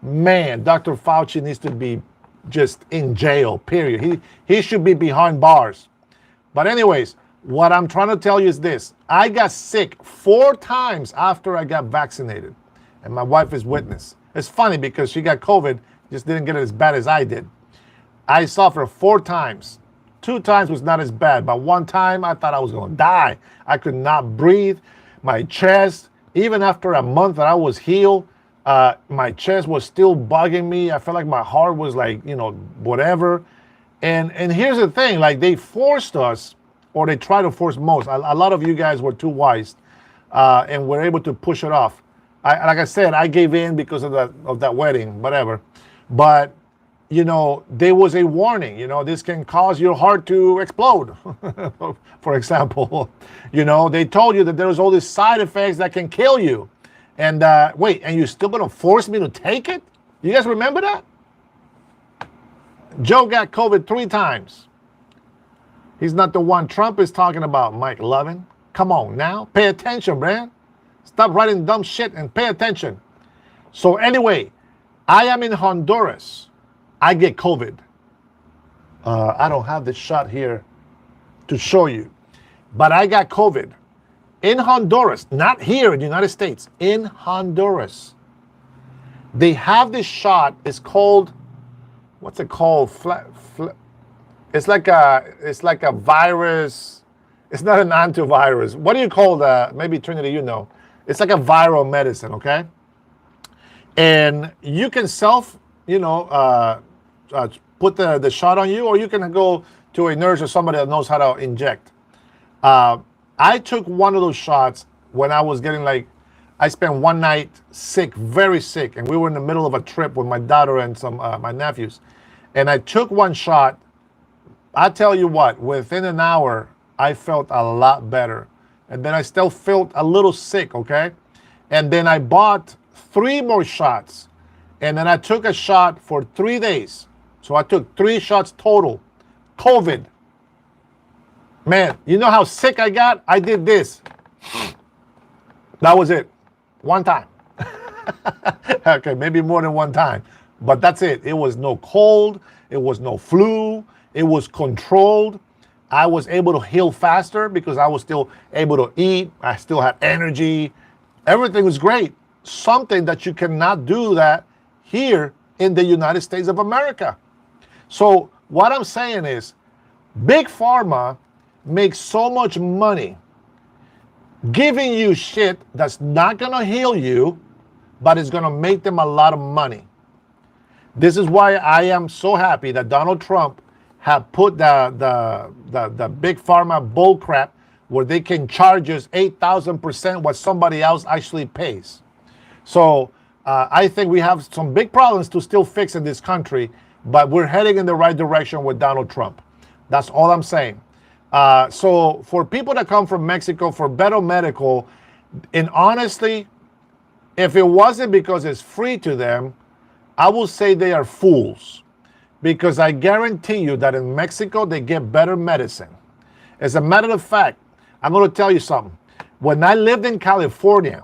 Man, Dr. Fauci needs to be just in jail, period. He should be behind bars. But anyways, what I'm trying to tell you is this. I got sick 4 times after I got vaccinated. And my wife is witness. It's funny because she got COVID, just didn't get it as bad as I did. I suffered 4 times. 2 times was not as bad, but 1 time I thought I was going to die. I could not breathe. My chest, even after a month that I was healed, my chest was still bugging me. I felt like my heart was like, whatever. And here's the thing, like they forced us, or they try to force most. A lot of you guys were too wise and were able to push it off. Like I said, I gave in because of that wedding, whatever. But, there was a warning, this can cause your heart to explode, for example. They told you that there was all these side effects that can kill you. And wait, and you're still going to force me to take it? You guys remember that? Joe got COVID 3 times. He's not the one Trump is talking about, Mike Lovin. Come on now, pay attention, man. Stop writing dumb shit and pay attention. So anyway, I am in Honduras. I get COVID. I don't have the shot here to show you, but I got COVID in Honduras, not here in the United States, in Honduras. They have this shot. It's called, what's it called? It's like a virus. It's not an antivirus. What do you call that? Maybe Trinity, It's like a viral medicine, okay? And you can put the shot on you, or you can go to a nurse or somebody that knows how to inject. I took one of those shots when I was getting I spent 1 night sick, very sick, and we were in the middle of a trip with my daughter and some my nephews. And I took 1 shot. I tell you what, within an hour, I felt a lot better. And then I still felt a little sick, okay? And then I bought 3 more shots. And then I took a shot for 3 days. So I took 3 shots total. COVID. Man, you know how sick I got? I did this. That was it. 1 time. Okay, maybe more than 1 time. But that's it. It was no cold. It was no flu. It was controlled. I was able to heal faster because I was still able to eat. I still had energy. Everything was great. Something that you cannot do that here in the United States of America. So what I'm saying is, Big Pharma makes so much money giving you shit that's not going to heal you, but it's going to make them a lot of money. This is why I am so happy that Donald Trump have put the Big Pharma bullcrap where they can charge us 8,000% what somebody else actually pays. So I think we have some big problems to still fix in this country, but we're heading in the right direction with Donald Trump. That's all I'm saying. So for people that come from Mexico for better medical, and honestly, if it wasn't because it's free to them, I will say they are fools, because I guarantee you that in Mexico they get better medicine. As a matter of fact, I'm going to tell you something. When I lived in California,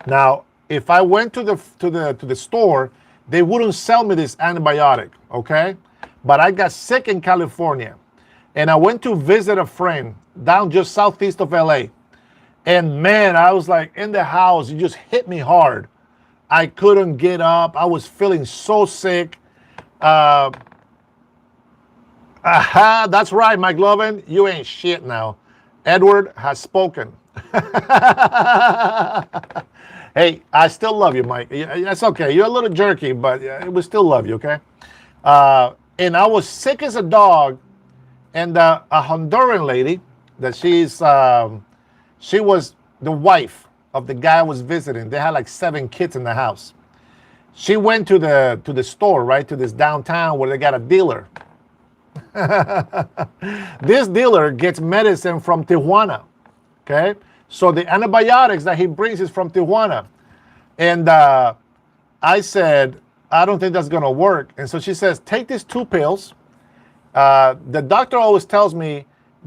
now if I went to the store, they wouldn't sell me this antibiotic, okay? But I got sick in California, and I went to visit a friend down just southeast of LA. And man, I was like in the house, it just hit me hard. I couldn't get up. I was feeling so sick. That's right, Mike Lovin. You ain't shit now. Edward has spoken. Hey, I still love you, Mike. That's okay. You're a little jerky, but we still love you, okay? And I was sick as a dog. And a Honduran lady, that she was the wife of the guy I was visiting. They had like 7 kids in the house. She went to the store, right, to this downtown where they got a dealer. This dealer gets medicine from Tijuana, okay? So the antibiotics that he brings is from Tijuana. And I said, I don't think that's going to work. And so she says, take these 2 pills. The doctor always tells me,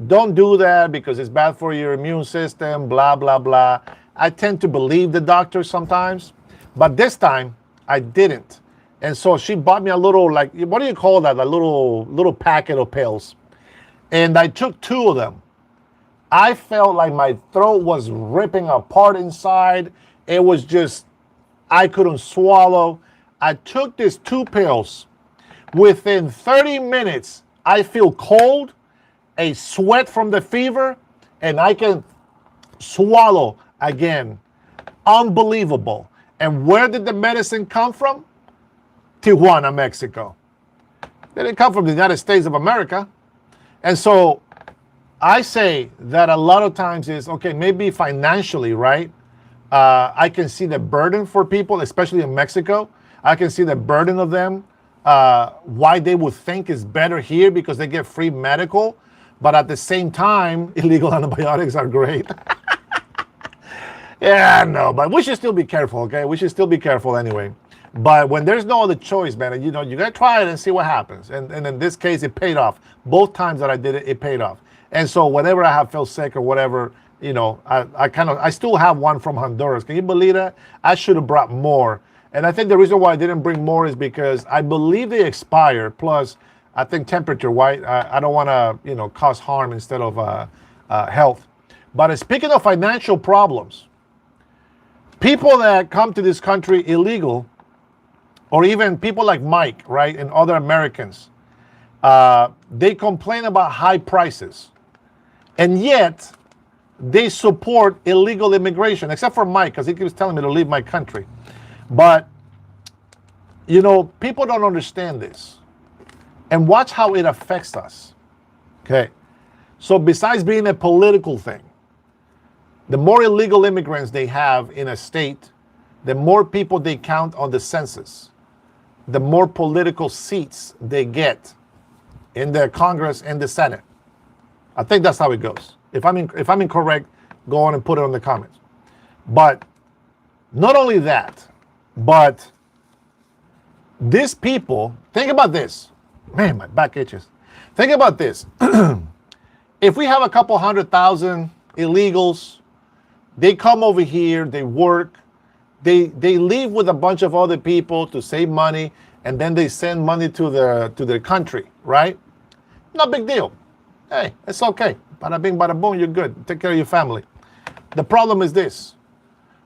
don't do that because it's bad for your immune system, blah, blah, blah. I tend to believe the doctor sometimes, but this time I didn't. And so she bought me a little, like, what do you call that? A little packet of pills. And I took 2 of them. I felt like my throat was ripping apart inside. It was just, I couldn't swallow. I took these 2 pills. Within 30 minutes, I feel cold, a sweat from the fever, and I can swallow again. Unbelievable. And where did the medicine come from? Tijuana, Mexico. They didn't come from the United States of America. And so I say that a lot of times is, okay, maybe financially, right? I can see the burden for people, especially in Mexico. I can see the burden of them, why they would think is better here because they get free medical. But at the same time, illegal antibiotics are great. Yeah, no, but we should still be careful, okay? We should still be careful anyway. But when there's no other choice, man, you got to try it and see what happens. And in this case, it paid off. Both times that I did it, it paid off. And so whenever I have felt sick or whatever, I still have one from Honduras. Can you believe that? I should have brought more. And I think the reason why I didn't bring more is because I believe they expire. Plus, I think temperature, right? I don't want to, cause harm instead of health. But speaking of financial problems, people that come to this country illegal, or even people like Mike, right, and other Americans, they complain about high prices. And yet, they support illegal immigration, except for Mike, because he keeps telling me to leave my country. But, people don't understand this. And watch how it affects us. Okay? So besides being a political thing, the more illegal immigrants they have in a state, the more people they count on the census, the more political seats they get in the Congress and the Senate. I think that's how it goes. If I'm incorrect, go on and put it in the comments. But not only that, but these people, think about this. Man, my back itches. Think about this. If we have a couple 100,000 illegals, they come over here, they work, they leave with a bunch of other people to save money, and then they send money to their country, right? No big deal. Hey, it's okay. Bada bing, bada boom, you're good. Take care of your family. The problem is this.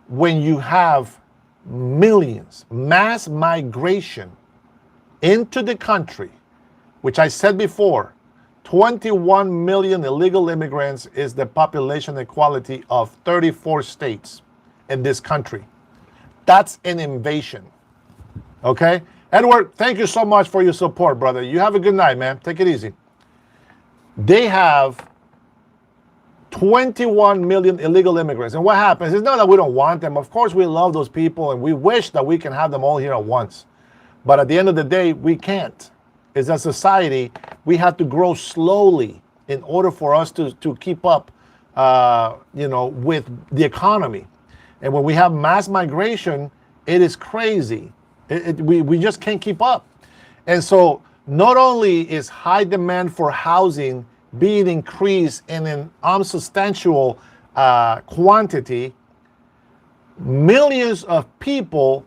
When you have millions, mass migration into the country, which I said before, 21 million illegal immigrants is the population equality of 34 states in this country. That's an invasion. Okay? Edward, thank you so much for your support, brother. You have a good night, man. Take it easy. They have 21 million illegal immigrants. And what happens? It's not that we don't want them. Of course, we love those people, and we wish that we can have them all here at once. But at the end of the day, we can't. As a society, we have to grow slowly in order for us to keep up, with the economy. And when we have mass migration, it is crazy. We just can't keep up. And so not only is high demand for housing being increased in an unsubstantial quantity, millions of people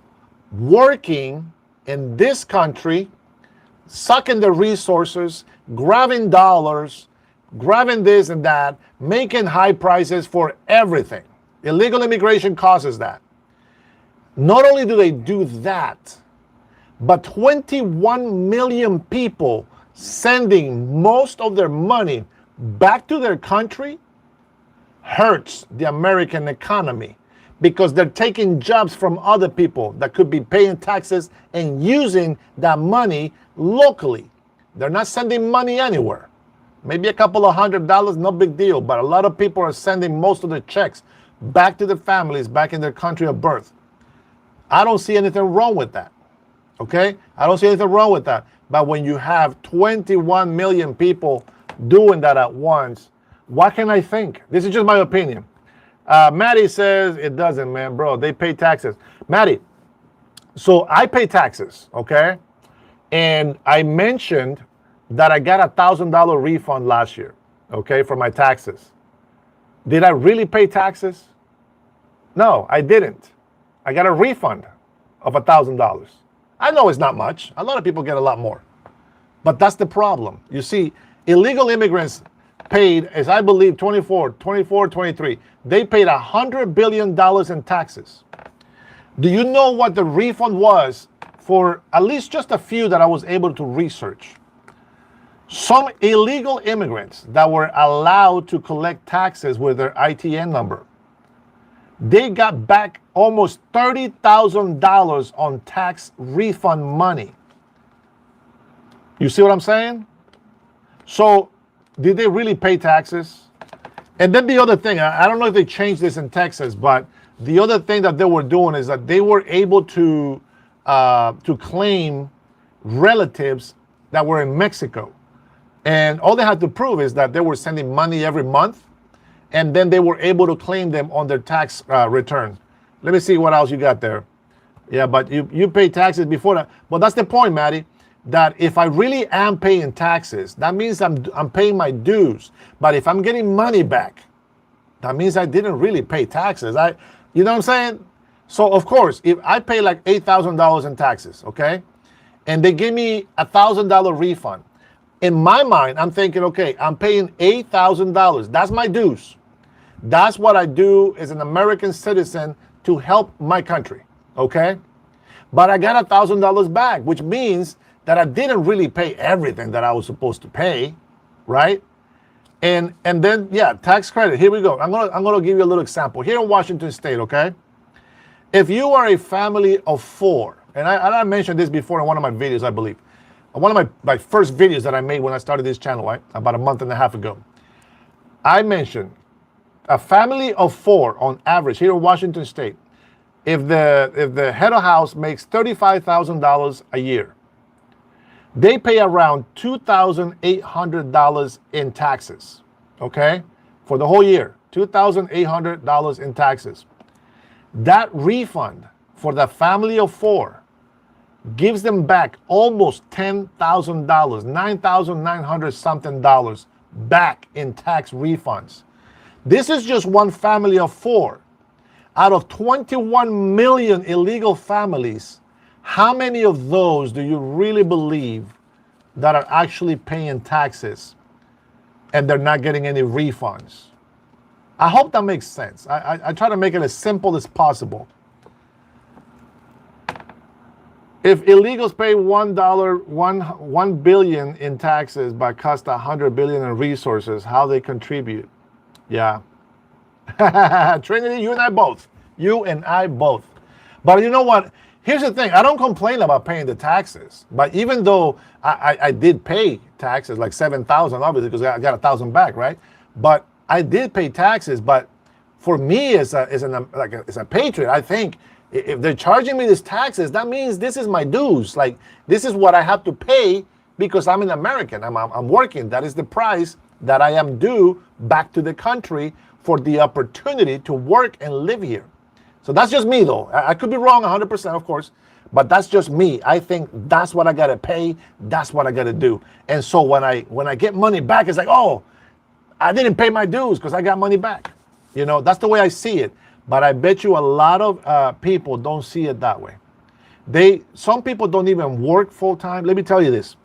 working in this country, sucking the resources, grabbing dollars, grabbing this and that, making high prices for everything. Illegal immigration causes that. Not only do they do that, but 21 million people sending most of their money back to their country hurts the American economy, because they're taking jobs from other people that could be paying taxes and using that money locally. They're not sending money anywhere. Maybe a couple of $100, no big deal, but a lot of people are sending most of their checks back to their families, back in their country of birth. I don't see anything wrong with that, okay? I don't see anything wrong with that. But when you have 21 million people doing that at once, what can I think? This is just my opinion. Maddie says it doesn't, man, bro. They pay taxes. Maddie, so I pay taxes, okay? And I mentioned that I got a $1,000 refund last year, okay, for my taxes. Did I really pay taxes? No, I didn't. I got a refund of $1,000. I know it's not much. A lot of people get a lot more. But that's the problem. You see, illegal immigrants paid, as I believe, 23, they paid $100 billion in taxes. Do you know what the refund was for at least just a few that I was able to research? Some illegal immigrants that were allowed to collect taxes with their ITN number, they got back almost $30,000 on tax refund money. You see what I'm saying? So, did they really pay taxes? And then the other thing, I don't know if they changed this in Texas, but the other thing that they were doing is that they were able to claim relatives that were in Mexico. And all they had to prove is that they were sending money every month, and then they were able to claim them on their tax return. Let me see what else you got there. Yeah, but you pay taxes before that. Well, that's the point, Maddie, that if I really am paying taxes, that means I'm paying my dues. But if I'm getting money back, that means I didn't really pay taxes. You know what I'm saying? So, of course, if I pay like $8,000 in taxes, okay, and they give me a $1,000 refund, in my mind, I'm thinking, okay, I'm paying $8,000. That's my dues. That's what I do as an American citizen to help my country, okay? But I got $1,000 back, which means that I didn't really pay everything that I was supposed to pay, right? And then, yeah, tax credit. Here we go. I'm gonna give you a little example. Here in Washington State, okay? If you are a family of 4, and I mentioned this before in one of my videos, I believe. One of my first videos that I made when I started this channel, right? About a month and a half ago. I mentioned a family of 4 on average here in Washington State. If the head of house makes $35,000 a year, they pay around $2,800 in taxes, okay? For the whole year, $2,800 in taxes. That refund for the family of 4 gives them back almost $10,000, $9,900 something dollars back in tax refunds. This is just one family of 4. Out of 21 million illegal families, how many of those do you really believe that are actually paying taxes and they're not getting any refunds? I hope that makes sense. I try to make it as simple as possible. If illegals pay $1 billion in taxes but cost $100 billion in resources, how they contribute? Yeah. Trinity, you and I both. You and I both. But you know what? Here's the thing. I don't complain about paying the taxes. But even though I did pay taxes, like $7,000, obviously, because I got $1,000 back, right? But I did pay taxes. But for me, as a patriot, I think if they're charging me these taxes, that means this is my dues. Like, this is what I have to pay because I'm an American. I'm working. That is the price that I am due back to the country for the opportunity to work and live here. So that's just me, though. I could be wrong 100%, of course. But that's just me. I think that's what I gotta pay. That's what I gotta do. And so when I get money back, it's like, oh, I didn't pay my dues because I got money back. That's the way I see it. But I bet you a lot of people don't see it that way. Some people don't even work full time. Let me tell you this.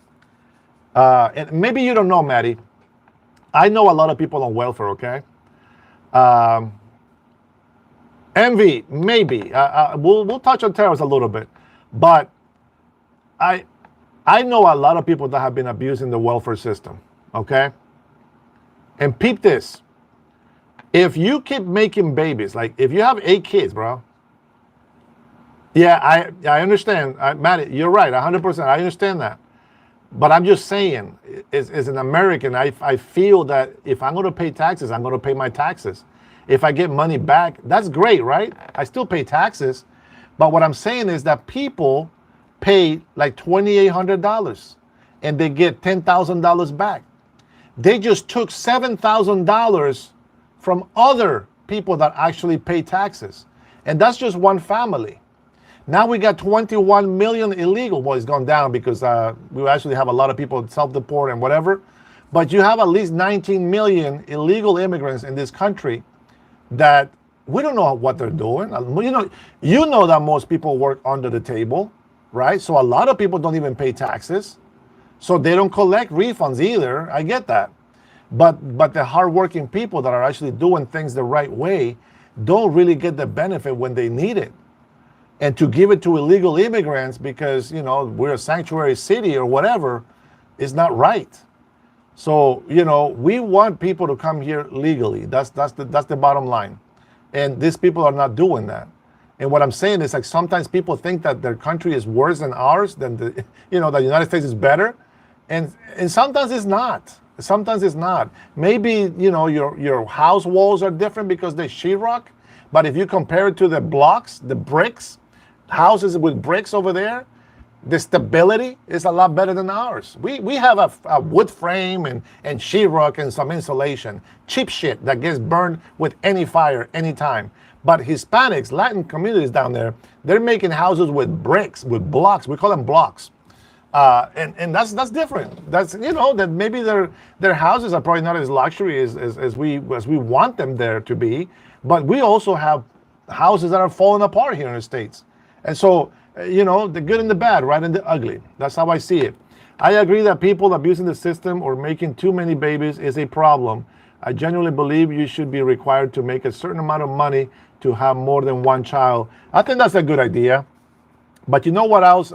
And maybe you don't know, Maddie. I know a lot of people on welfare, okay? Envy, maybe. We'll touch on terrorists a little bit. But I know a lot of people that have been abusing the welfare system, okay? And peep this. If you keep making babies, like if you have 8 kids, bro. Yeah, I understand. Matt, you're right, 100%. I understand that. But I'm just saying, as an American, I feel that if I'm going to pay taxes, I'm going to pay my taxes. If I get money back, that's great, right? I still pay taxes. But what I'm saying is that people pay like $2,800 and they get $10,000 back. They just took $7,000 from other people that actually pay taxes. And that's just one family. Now we got 21 million illegal. Well, it's gone down because we actually have a lot of people self-deport and whatever. But you have at least 19 million illegal immigrants in this country that we don't know what they're doing. You know that most people work under the table, right? So a lot of people don't even pay taxes. So they don't collect refunds either. I get that. But the hardworking people that are actually doing things the right way don't really get the benefit when they need it. And to give it to illegal immigrants because, we're a sanctuary city or whatever is not right. So, we want people to come here legally. That's the bottom line. And these people are not doing that. And what I'm saying is like sometimes people think that their country is worse than ours, than the United States is better. And sometimes it's not. Sometimes it's not. Maybe, your house walls are different because they're sheetrock. But if you compare it to the blocks, the bricks, houses with bricks over there, the stability is a lot better than ours. We have a wood frame and sheetrock and some insulation. Cheap shit that gets burned with any fire, anytime. But Hispanics, Latin communities down there, they're making houses with bricks, with blocks. We call them blocks. And that's different. That's, that maybe their houses are probably not as luxury as we want them there to be. But we also have houses that are falling apart here in the States. And so, the good and the bad, right, and the ugly. That's how I see it. I agree that people abusing the system or making too many babies is a problem. I genuinely believe you should be required to make a certain amount of money to have more than one child. I think that's a good idea. But you know what else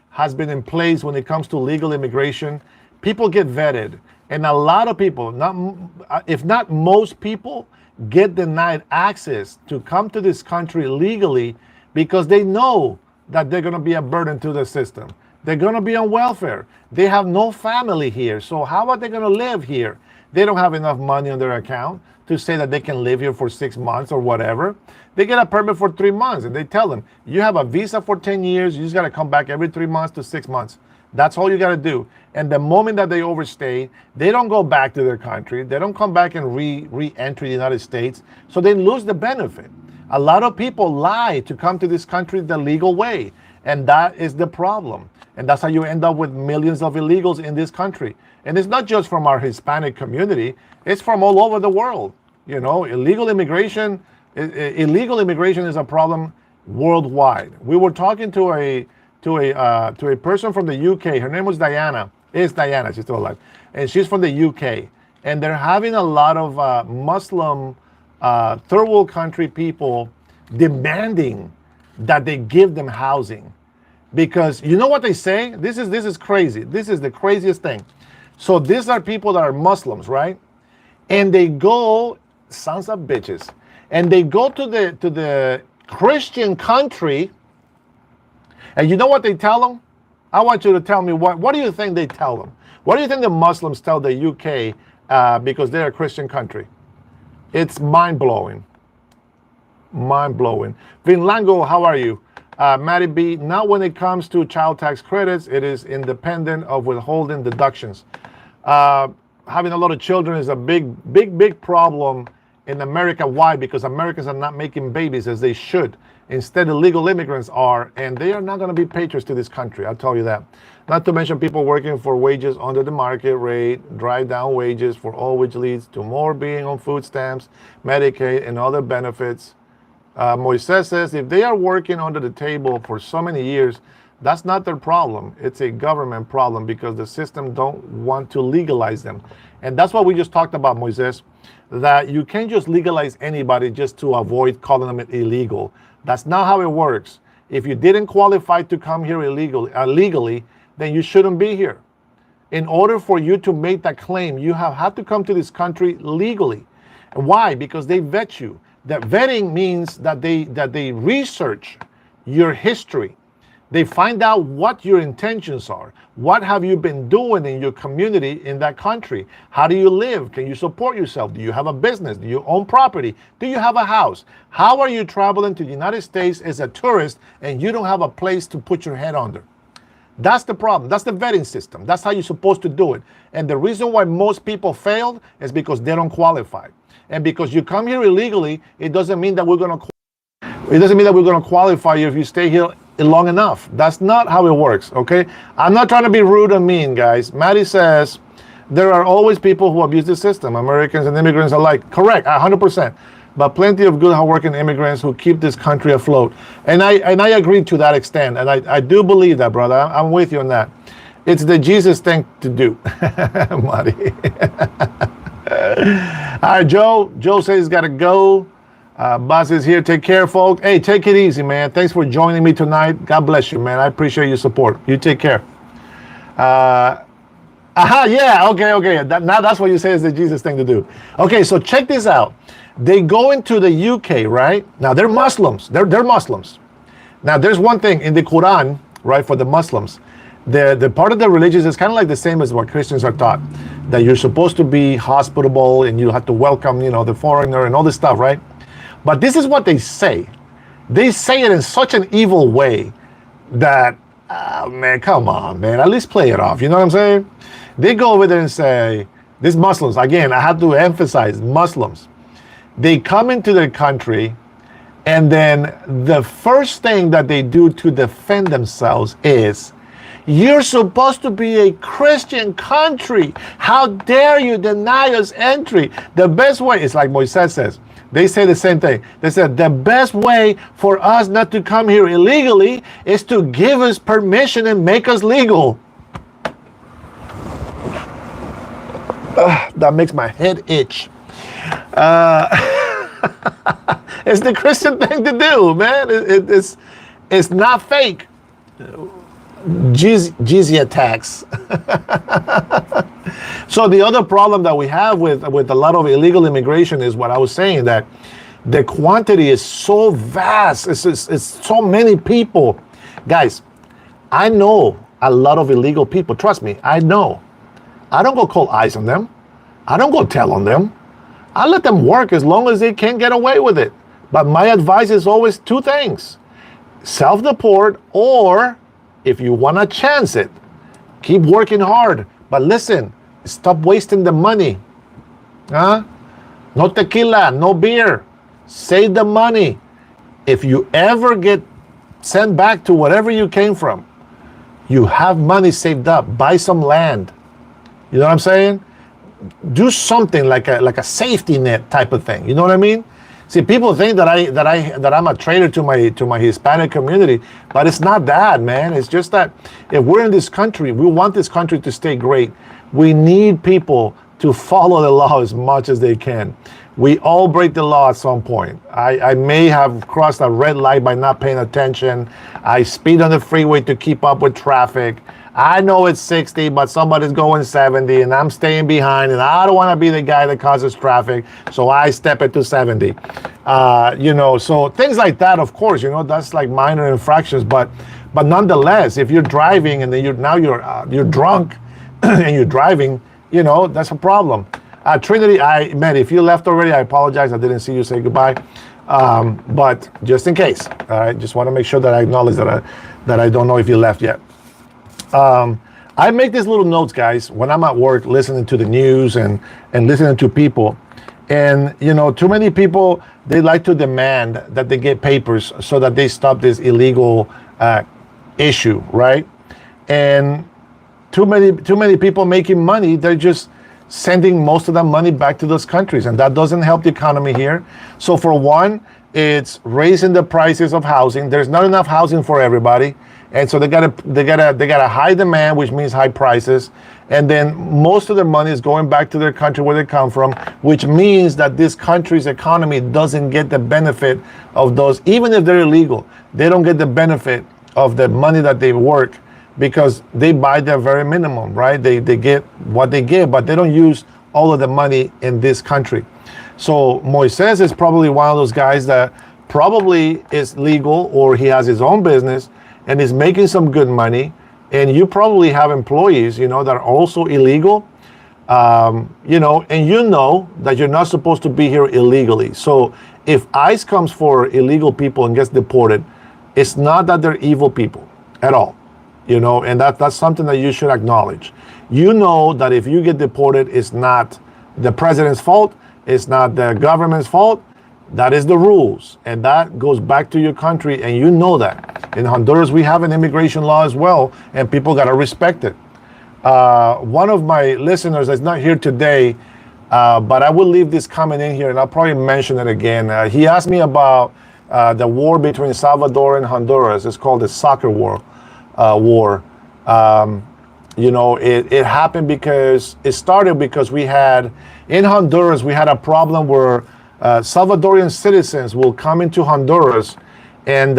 has been in place when it comes to legal immigration? People get vetted. And a lot of people, if not most people, get denied access to come to this country legally because they know that they're going to be a burden to the system. They're going to be on welfare. They have no family here. So how are they going to live here? They don't have enough money on their account to say that they can live here for 6 months or whatever. They get a permit for 3 months and they tell them, you have a visa for 10 years. You just got to come back every 3 months to 6 months. That's all you got to do. And the moment that they overstay, they don't go back to their country. They don't come back and re-enter the United States. So they lose the benefit. A lot of people lie to come to this country the legal way. And that is the problem. And that's how you end up with millions of illegals in this country. And it's not just from our Hispanic community. It's from all over the world. Illegal immigration is a problem worldwide. We were talking to a person from the UK. Her name was Diana. It's Diana. She's still alive. And she's from the UK. And they're having a lot of Muslim third world country people demanding that they give them housing. Because you know what they say? This is crazy. This is the craziest thing. So these are people that are Muslims, right? And they go, sons of bitches, and they go to the Christian country, and you know what they tell them? I want you to tell me what do you think they tell them? What do you think the Muslims tell the UK because they're a Christian country? It's mind-blowing. Mind-blowing. Vinlango, how are you? Matty B, now when it comes to child tax credits, it is independent of withholding deductions. Having a lot of children is a big problem in America. Why? Because Americans are not making babies as they should. Instead, illegal immigrants are, and they are not going to be patriots to this country. I'll tell you that. Not to mention people working for wages under the market rate, drive down wages for all, which leads to more being on food stamps, Medicaid, and other benefits. Moises says if they are working under the table for so many years, that's not their problem. It's a government problem because the system don't want to legalize them. And that's what we just talked about, Moises, that you can't just legalize anybody just to avoid calling them illegal. That's not how it works. If you didn't qualify to come here legally, then you shouldn't be here. In order for you to make that claim, you have had to come to this country legally. Why? Because they vet you. That vetting means that they research your history. They find out what your intentions are. What have you been doing in your community in that country? How do you live? Can you support yourself? Do you have a business? Do you own property? Do you have a house? How are you traveling to the United States as a tourist and you don't have a place to put your head under? That's the problem. That's the vetting system. That's how you're supposed to do it. And the reason why most people failed is because they don't qualify. And because you come here illegally, it doesn't mean that we're going to qualify you if you stay here long enough. That's not how it works, okay? I'm not trying to be rude or mean, guys. Maddie says there are always people who abuse the system, Americans and immigrants alike. Correct, 100%. But plenty of good, hardworking immigrants who keep this country afloat. And I agree to that extent. And I do believe that, brother. I'm with you on that. It's the Jesus thing to do, Maddie. All right, Joe. Joe says he's got to go. Buzz is here. Take care, folks. Hey, take it easy, man. Thanks for joining me tonight. God bless you, man. I appreciate your support. You take care. Yeah. Okay. Now that's what you say is the Jesus thing to do. Okay, so check this out. They go into the UK, right? Now, they're Muslims. They're Muslims. Now, there's one thing in the Quran, right, for the Muslims. The part of the religion is kind of like the same as what Christians are taught, that you're supposed to be hospitable and you have to welcome, the foreigner and all this stuff, right? But this is what they say. They say it in such an evil way that, man, come on, man, at least play it off. You know what I'm saying? They go over there and say, these Muslims, again, I have to emphasize Muslims, they come into their country and then the first thing that they do to defend themselves is, you're supposed to be a Christian country. How dare you deny us entry? The best way, it's like Moises says, they say the same thing. They said the best way for us not to come here illegally is to give us permission and make us legal. That makes my head itch. It's the Christian thing to do, man. It's not fake. Jizya tax. So the other problem that we have with a lot of illegal immigration is what I was saying, that the quantity is so vast. It's so many people. Guys, I know a lot of illegal people. Trust me, I know. I don't go call eyes on them. I don't go tell on them. I let them work as long as they can get away with it. But my advice is always two things. Self-deport, or if you want to chance it, keep working hard. But listen, stop wasting the money. No tequila, no beer. Save the money. If you ever get sent back to wherever you came from, you have money saved up. Buy some land. You know what I'm saying? Do something like a safety net type of thing. You know what I mean? See, people think that I'm a traitor to my Hispanic community, but it's not that, man. It's just that if we're in this country, we want this country to stay great. We need people to follow the law as much as they can. We all break the law at some point. I may have crossed a red light by not paying attention. I speed on the freeway to keep up with traffic. I know it's 60, but somebody's going 70, and I'm staying behind, and I don't want to be the guy that causes traffic, so I step it to 70. So things like that, of course, that's like minor infractions, but nonetheless, if you're driving and then you're drunk and you're driving, that's a problem. Trinity, man, if you left already, I apologize. I didn't see you say goodbye. But just in case, all right, just want to make sure that I acknowledge that I don't know if you left yet. I make these little notes, guys, when I'm at work listening to the news and listening to people. And too many people, they like to demand that they get papers so that they stop this illegal issue, right? And too many people making money, they're just sending most of that money back to those countries, and that doesn't help the economy here. So for one, it's raising the prices of housing. There's not enough housing for everybody, and so they got a high demand, which means high prices, and then most of their money is going back to their country where they come from, which means that this country's economy doesn't get the benefit of those. Even if they're illegal, they don't get the benefit of the money that they work, because they buy their very minimum, right? They get what they get, but they don't use all of the money in this country. So Moises is probably one of those guys that probably is legal, or he has his own business and is making some good money. And you probably have employees, that are also illegal, and that you're not supposed to be here illegally. So if ICE comes for illegal people and gets deported, it's not that they're evil people at all. And that's something that you should acknowledge. That if you get deported, it's not the president's fault, it's not the government's fault. That is the rules, and that goes back to your country, and that. In Honduras, we have an immigration law as well, and people got to respect it. One of my listeners is not here today, but I will leave this comment in here, and I'll probably mention it again. He asked me about the war between Salvador and Honduras. It's called the soccer war. It happened because it started because in Honduras we had a problem where Salvadorian citizens will come into Honduras, and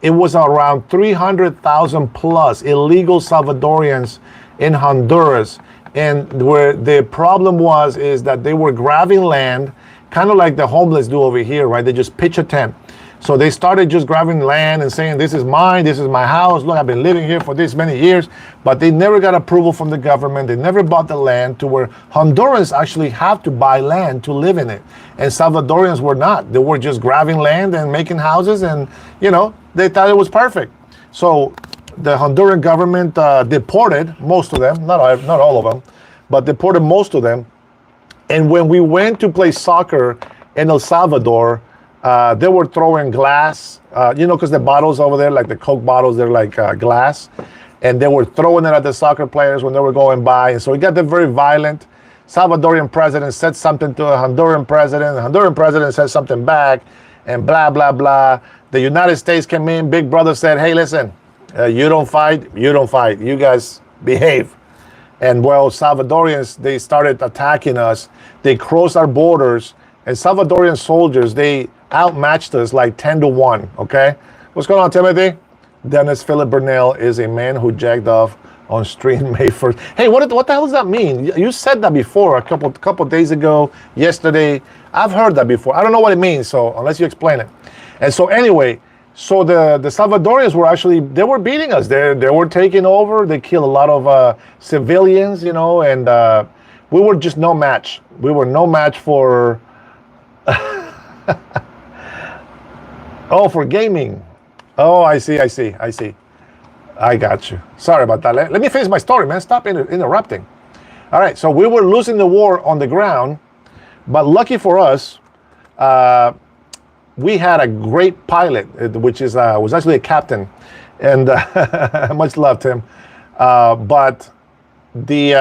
it was around 300,000 plus illegal Salvadorians in Honduras. And where the problem is that they were grabbing land, kind of like the homeless do over here, right? They just pitch a tent. So they started just grabbing land and saying, this is mine, this is my house, look, I've been living here for this many years, but they never got approval from the government. They never bought the land, to where Hondurans actually have to buy land to live in it. And Salvadorians were not. They were just grabbing land and making houses, and, they thought it was perfect. So the Honduran government deported most of them, not all of them, but deported most of them. And when we went to play soccer in El Salvador, they were throwing glass, because the bottles over there, like the Coke bottles, they're like glass. And they were throwing it at the soccer players when they were going by. And so it got them very violent. Salvadorian president said something to the Honduran president. The Honduran president said something back, and blah, blah, blah. The United States came in. Big brother said, hey, listen, you don't fight. You guys behave. And Salvadorians, they started attacking us. They crossed our borders. And Salvadorian soldiers, they outmatched us like 10-1, okay? What's going on, Timothy? Dennis Philip Burnell is a man who jacked off on street May 1st. Hey, what the hell does that mean? You said that before a couple days ago, yesterday. I've heard that before. I don't know what it means, so unless you explain it. And so anyway, so the Salvadorians were actually, they were beating us. They were taking over. They killed a lot of civilians, and we were just no match. We were no match for... Oh, for gaming. Oh, I see. I got you. Sorry about that. Let me finish my story, man. Stop interrupting. All right, so we were losing the war on the ground, but lucky for us, we had a great pilot, which was actually a captain, and much love to him. But the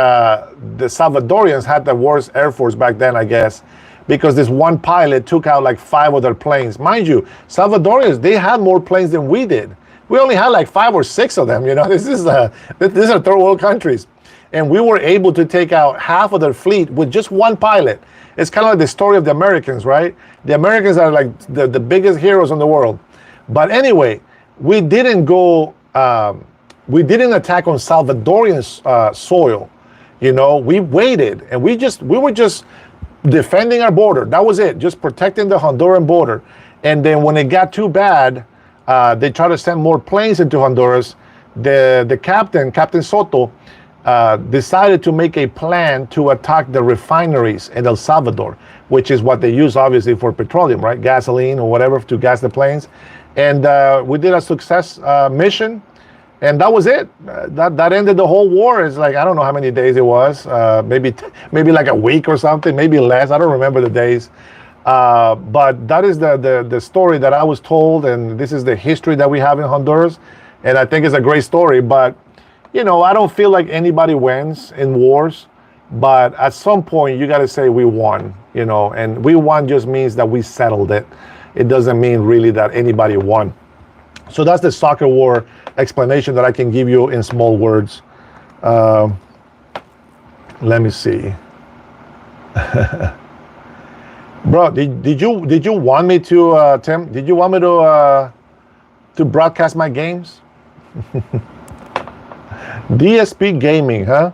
Salvadorians had the worst Air Force back then, I guess, because this one pilot took out like 5 of their planes. Mind you, Salvadorians, they had more planes than we did. We only had like 5 or 6 of them, These are third world countries. And we were able to take out half of their fleet with just one pilot. It's kind of like the story of the Americans, right? The Americans are like the biggest heroes in the world. But anyway, we didn't attack on Salvadorian soil. We waited, and we were just defending our border. That was it, just protecting the Honduran border. And then when it got too bad, they tried to send more planes into Honduras. The Captain Soto, decided to make a plan to attack the refineries in El Salvador, which is what they use obviously for petroleum, right? Gasoline or whatever to gas the planes. And we did a success mission, and that was it. That ended the whole war. It's like, I don't know how many days it was. Maybe like a week or something, maybe less. I don't remember the days. But that is the story that I was told, and this is the history that we have in Honduras, and I think it's a great story. But I don't feel like anybody wins in wars, but at some point you got to say we won. And we won just means that we settled it. It doesn't mean really that anybody won. So that's the soccer war explanation that I can give you in small words. Let me see. Bro, did you want me to, Tim? Did you want me to broadcast my games? DSP Gaming, huh?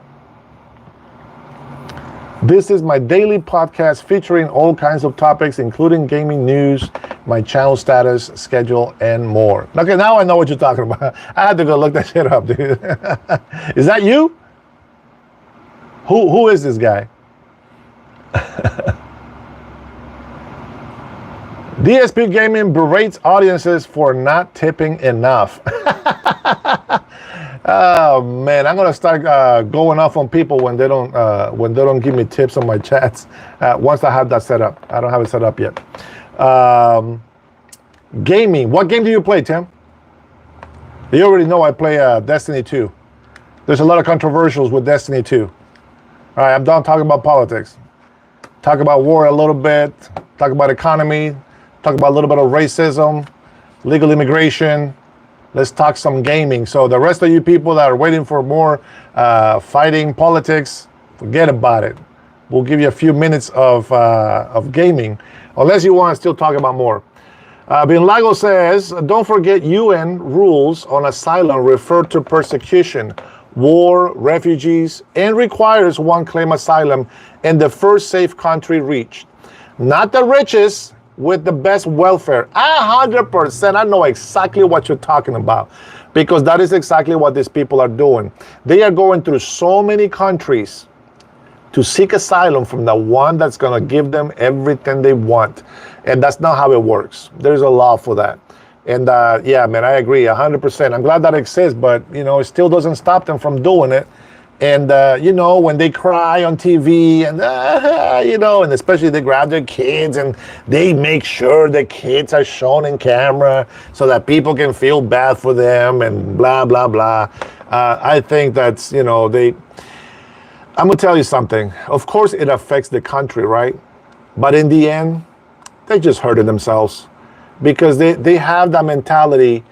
This is my daily podcast featuring all kinds of topics, including gaming news, my channel status, schedule, and more. Okay, now I know what you're talking about. I had to go look that shit up, dude. Is that you? Who is this guy? DSP Gaming berates audiences for not tipping enough. Oh man, I'm gonna start going off on people when they don't give me tips on my chats. Once I have that set up, I don't have it set up yet. Gaming. What game do you play, Tim? You already know I play Destiny 2. There's a lot of controversials with Destiny 2. All right, I'm done talking about politics. Talk about war a little bit. Talk about economy. Talk about a little bit of racism, legal immigration. Let's talk some gaming. So the rest of you people that are waiting for more fighting politics, forget about it. We'll give you a few minutes of gaming, unless you want to still talk about more. Bin Lago says, don't forget UN rules on asylum refer to persecution, war, refugees, and requires one claim asylum in the first safe country reached. Not the richest, with the best welfare. 100%. I know exactly what you're talking about, because that is exactly what these people are doing. They are going through so many countries to seek asylum from the one that's going to give them everything they want. And that's not how it works. There's a law for that. And yeah, man, I agree 100%. I'm glad that exists, but it still doesn't stop them from doing it. And, when they cry on TV and, and especially they grab their kids and they make sure the kids are shown in camera so that people can feel bad for them and blah, blah, blah. I think that's, I'm going to tell you something. Of course, it affects the country, right? But in the end, they just hurting themselves because they have that mentality.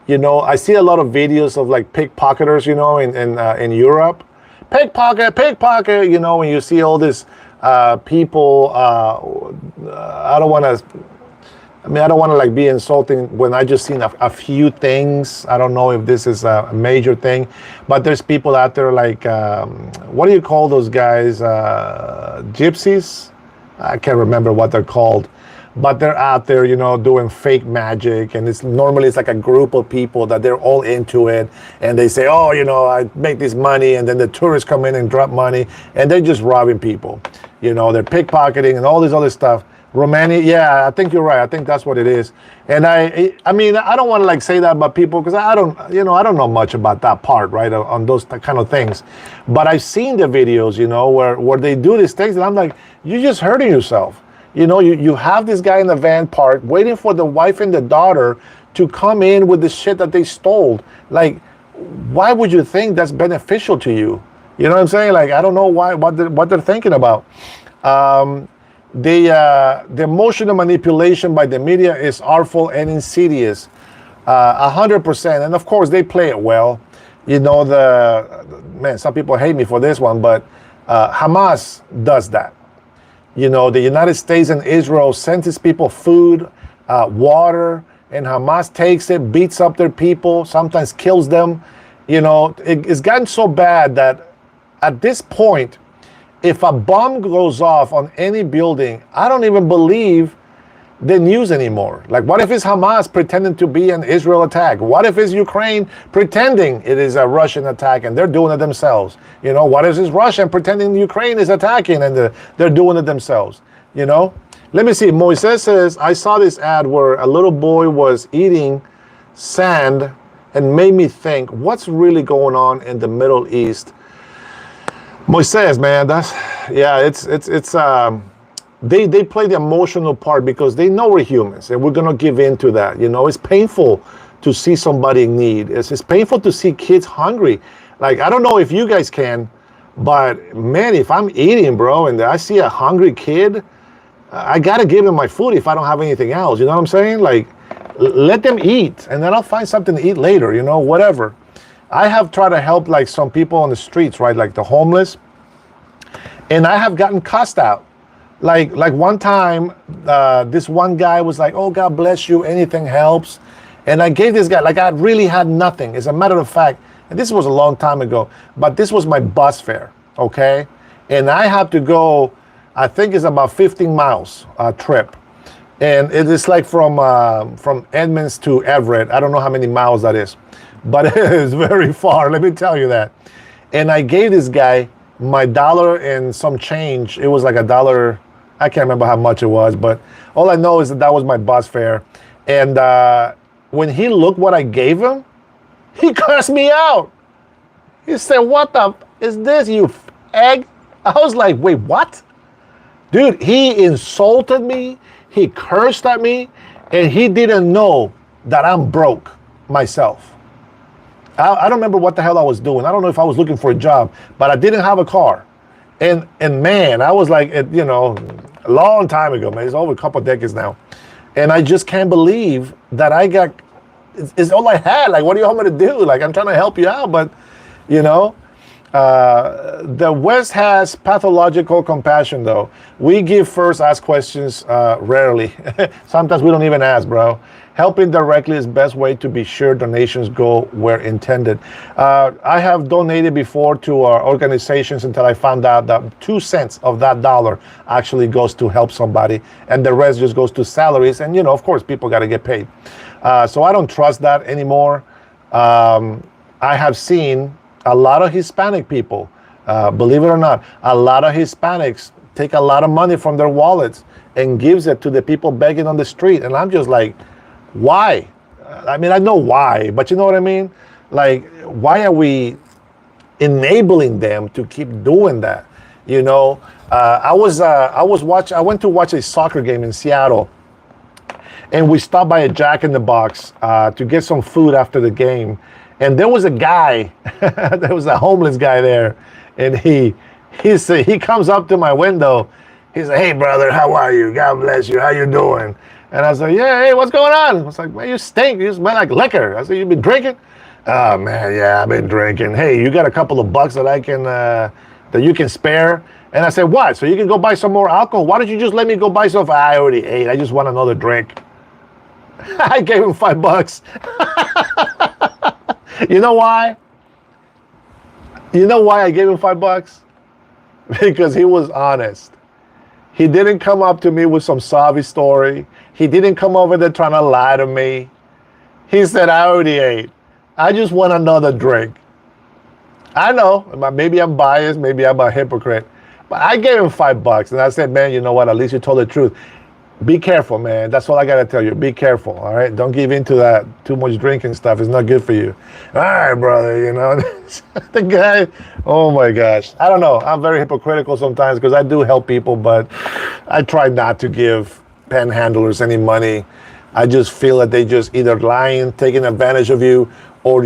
I see a lot of videos of like pickpocketers, in Europe. Pickpocket, when you see all this people, I don't want to like be insulting when I just seen a few things. I don't know if this is a major thing, but there's people out there like, what do you call those guys? Gypsies? I can't remember what they're called. But they're out there, doing fake magic, and it's like a group of people that they're all into it, and they say, oh, I make this money, and then the tourists come in and drop money, and they're just robbing people. They're pickpocketing and all this other stuff. Romania, yeah, I think you're right. I think that's what it is. And I mean, I don't want to like say that about people because I don't know much about that part, right, on those kind of things. But I've seen the videos, where they do these things, and I'm like, you're just hurting yourself. You have this guy in the van park waiting for the wife and the daughter to come in with the shit that they stole. Like, why would you think that's beneficial to you? You know what I'm saying? Like, I don't know what they're thinking about. The emotional manipulation by the media is artful and insidious, 100%. And of course, they play it well. Some people hate me for this one, but Hamas does that. The United States and Israel sends these people food, water, and Hamas takes it, beats up their people, sometimes kills them. It's gotten so bad that at this point, if a bomb goes off on any building, I don't even believe the news anymore. Like, what if it's Hamas pretending to be an Israel attack? What if it's Ukraine pretending it is a Russian attack and they're doing it themselves? What if it's Russia pretending Ukraine is attacking and they're doing it themselves? Let me see. Moises says, I saw this ad where a little boy was eating sand and made me think, what's really going on in the Middle East? Moises, man, they play the emotional part because they know we're humans and we're gonna give in to that. You know, it's painful to see somebody in need. It's painful to see kids hungry. Like, I don't know if you guys can, but man, if I'm eating, bro, and I see a hungry kid, I gotta give him my food if I don't have anything else. You know what I'm saying? Like, let them eat, and then I'll find something to eat later. You know, whatever. I have tried to help like some people on the streets, right? Like the homeless, and I have gotten cussed out. Like one time, this one guy was like, "Oh, God bless you, anything helps," and I gave this guy, like, I really had nothing. As a matter of fact, and this was a long time ago, but this was my bus fare, okay? And I had to go, I think it's about 15 miles trip. And it is like from Edmonds to Everett. I don't know how many miles that is, but it is very far, let me tell you that. And I gave this guy my dollar and some change. It was like $1. I can't remember how much it was, but all I know is that was my bus fare. And when he looked what I gave him, he cursed me out. He said, "What the is this, you egg?" I was like, "Wait, what?" Dude, he insulted me, he cursed at me, and he didn't know that I'm broke myself. I don't remember what the hell I was doing. I don't know if I was looking for a job, but I didn't have a car. And man, I was like, you know, a long time ago, man. It's over a couple of decades now. And I just can't believe that it's all I had. Like, what do you want me to do? Like, I'm trying to help you out, but, you know. The West has pathological compassion, though. We give first, ask questions rarely. Sometimes we don't even ask, bro. Helping directly is best way to be sure donations go where intended. I have donated before to our organizations until I found out that 2 cents of that dollar actually goes to help somebody, and the rest just goes to salaries. And, you know, of course, people got to get paid. So I don't trust that anymore. I have seen a lot of Hispanic people, believe it or not, a lot of Hispanics take a lot of money from their wallets and gives it to the people begging on the street. And I'm just like, why? I mean, I know why, but you know what I mean? Like, why are we enabling them to keep doing that? You know, I went to watch a soccer game in Seattle, and we stopped by a Jack in the Box to get some food after the game. And there was a guy, there was a homeless guy there, and he comes up to my window. He said, "Hey, brother, how are you? God bless you. How you doing?" And I said, "Yeah, hey, what's going on?" I was like, "Man, you stink. You smell like liquor." I said, "You been drinking?" "Oh, man, yeah, I've been drinking." "Hey, you got a couple of bucks that that you can spare?" And I said, "What? So you can go buy some more alcohol? Why don't you just let me go buy some?" "I already ate. I just want another drink." I gave him $5. You know why? You know why I gave him $5? Because he was honest. He didn't come up to me with some sorry story. He didn't come over there trying to lie to me. He said, "I already ate. I just want another drink." I know, maybe I'm biased, maybe I'm a hypocrite, but I gave him $5, and I said, "Man, you know what? At least you told the truth. Be careful, man. That's all I got to tell you. Be careful, all right? Don't give in to that too much drinking stuff. It's not good for you." "All right, brother," you know. The guy, oh my gosh. I don't know. I'm very hypocritical sometimes because I do help people, but I try not to give panhandlers any money. I just feel that they just either lying, taking advantage of you, or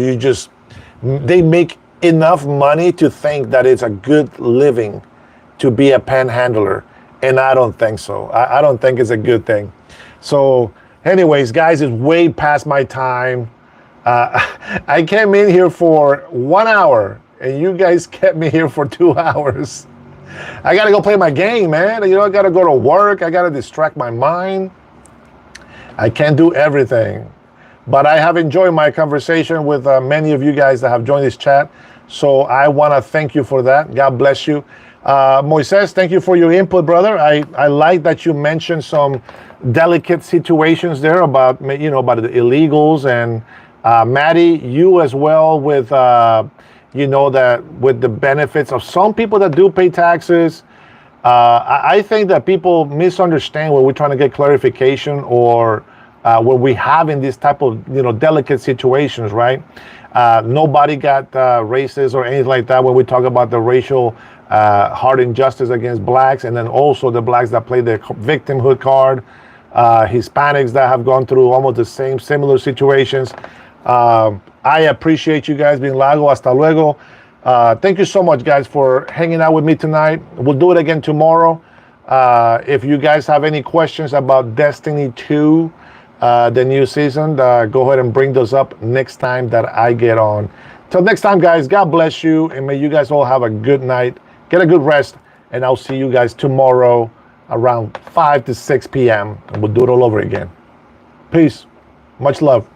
they make enough money to think that it's a good living to be a panhandler. And I don't think so. I don't think it's a good thing. So anyways, guys, it's way past my time. I came in here for 1 hour, and you guys kept me here for 2 hours. I got to go play my game, man. You know, I got to go to work. I got to distract my mind. I can't do everything. But I have enjoyed my conversation with many of you guys that have joined this chat. So I want to thank you for that. God bless you. Moises, thank you for your input, brother. I like that you mentioned some delicate situations there about, you know, about the illegals, and Maddie, you as well with, you know, that with the benefits of some people that do pay taxes. I think that people misunderstand when we're trying to get clarification or when we have in these type of delicate situations, right? Nobody got racist or anything like that when we talk about the racial hard injustice against blacks, and then also the blacks that play the victimhood card, Hispanics that have gone through almost the same similar situations. I appreciate you guys being Lago. Hasta luego. Thank you so much, guys, for hanging out with me tonight. We'll do it again tomorrow. If you guys have any questions about Destiny 2, the new season, go ahead and bring those up next time that I get on. Till next time, guys, God bless you, and may you guys all have a good night. Get a good rest, and I'll see you guys tomorrow around 5 to 6 p.m. and we'll do it all over again. Peace. Much love.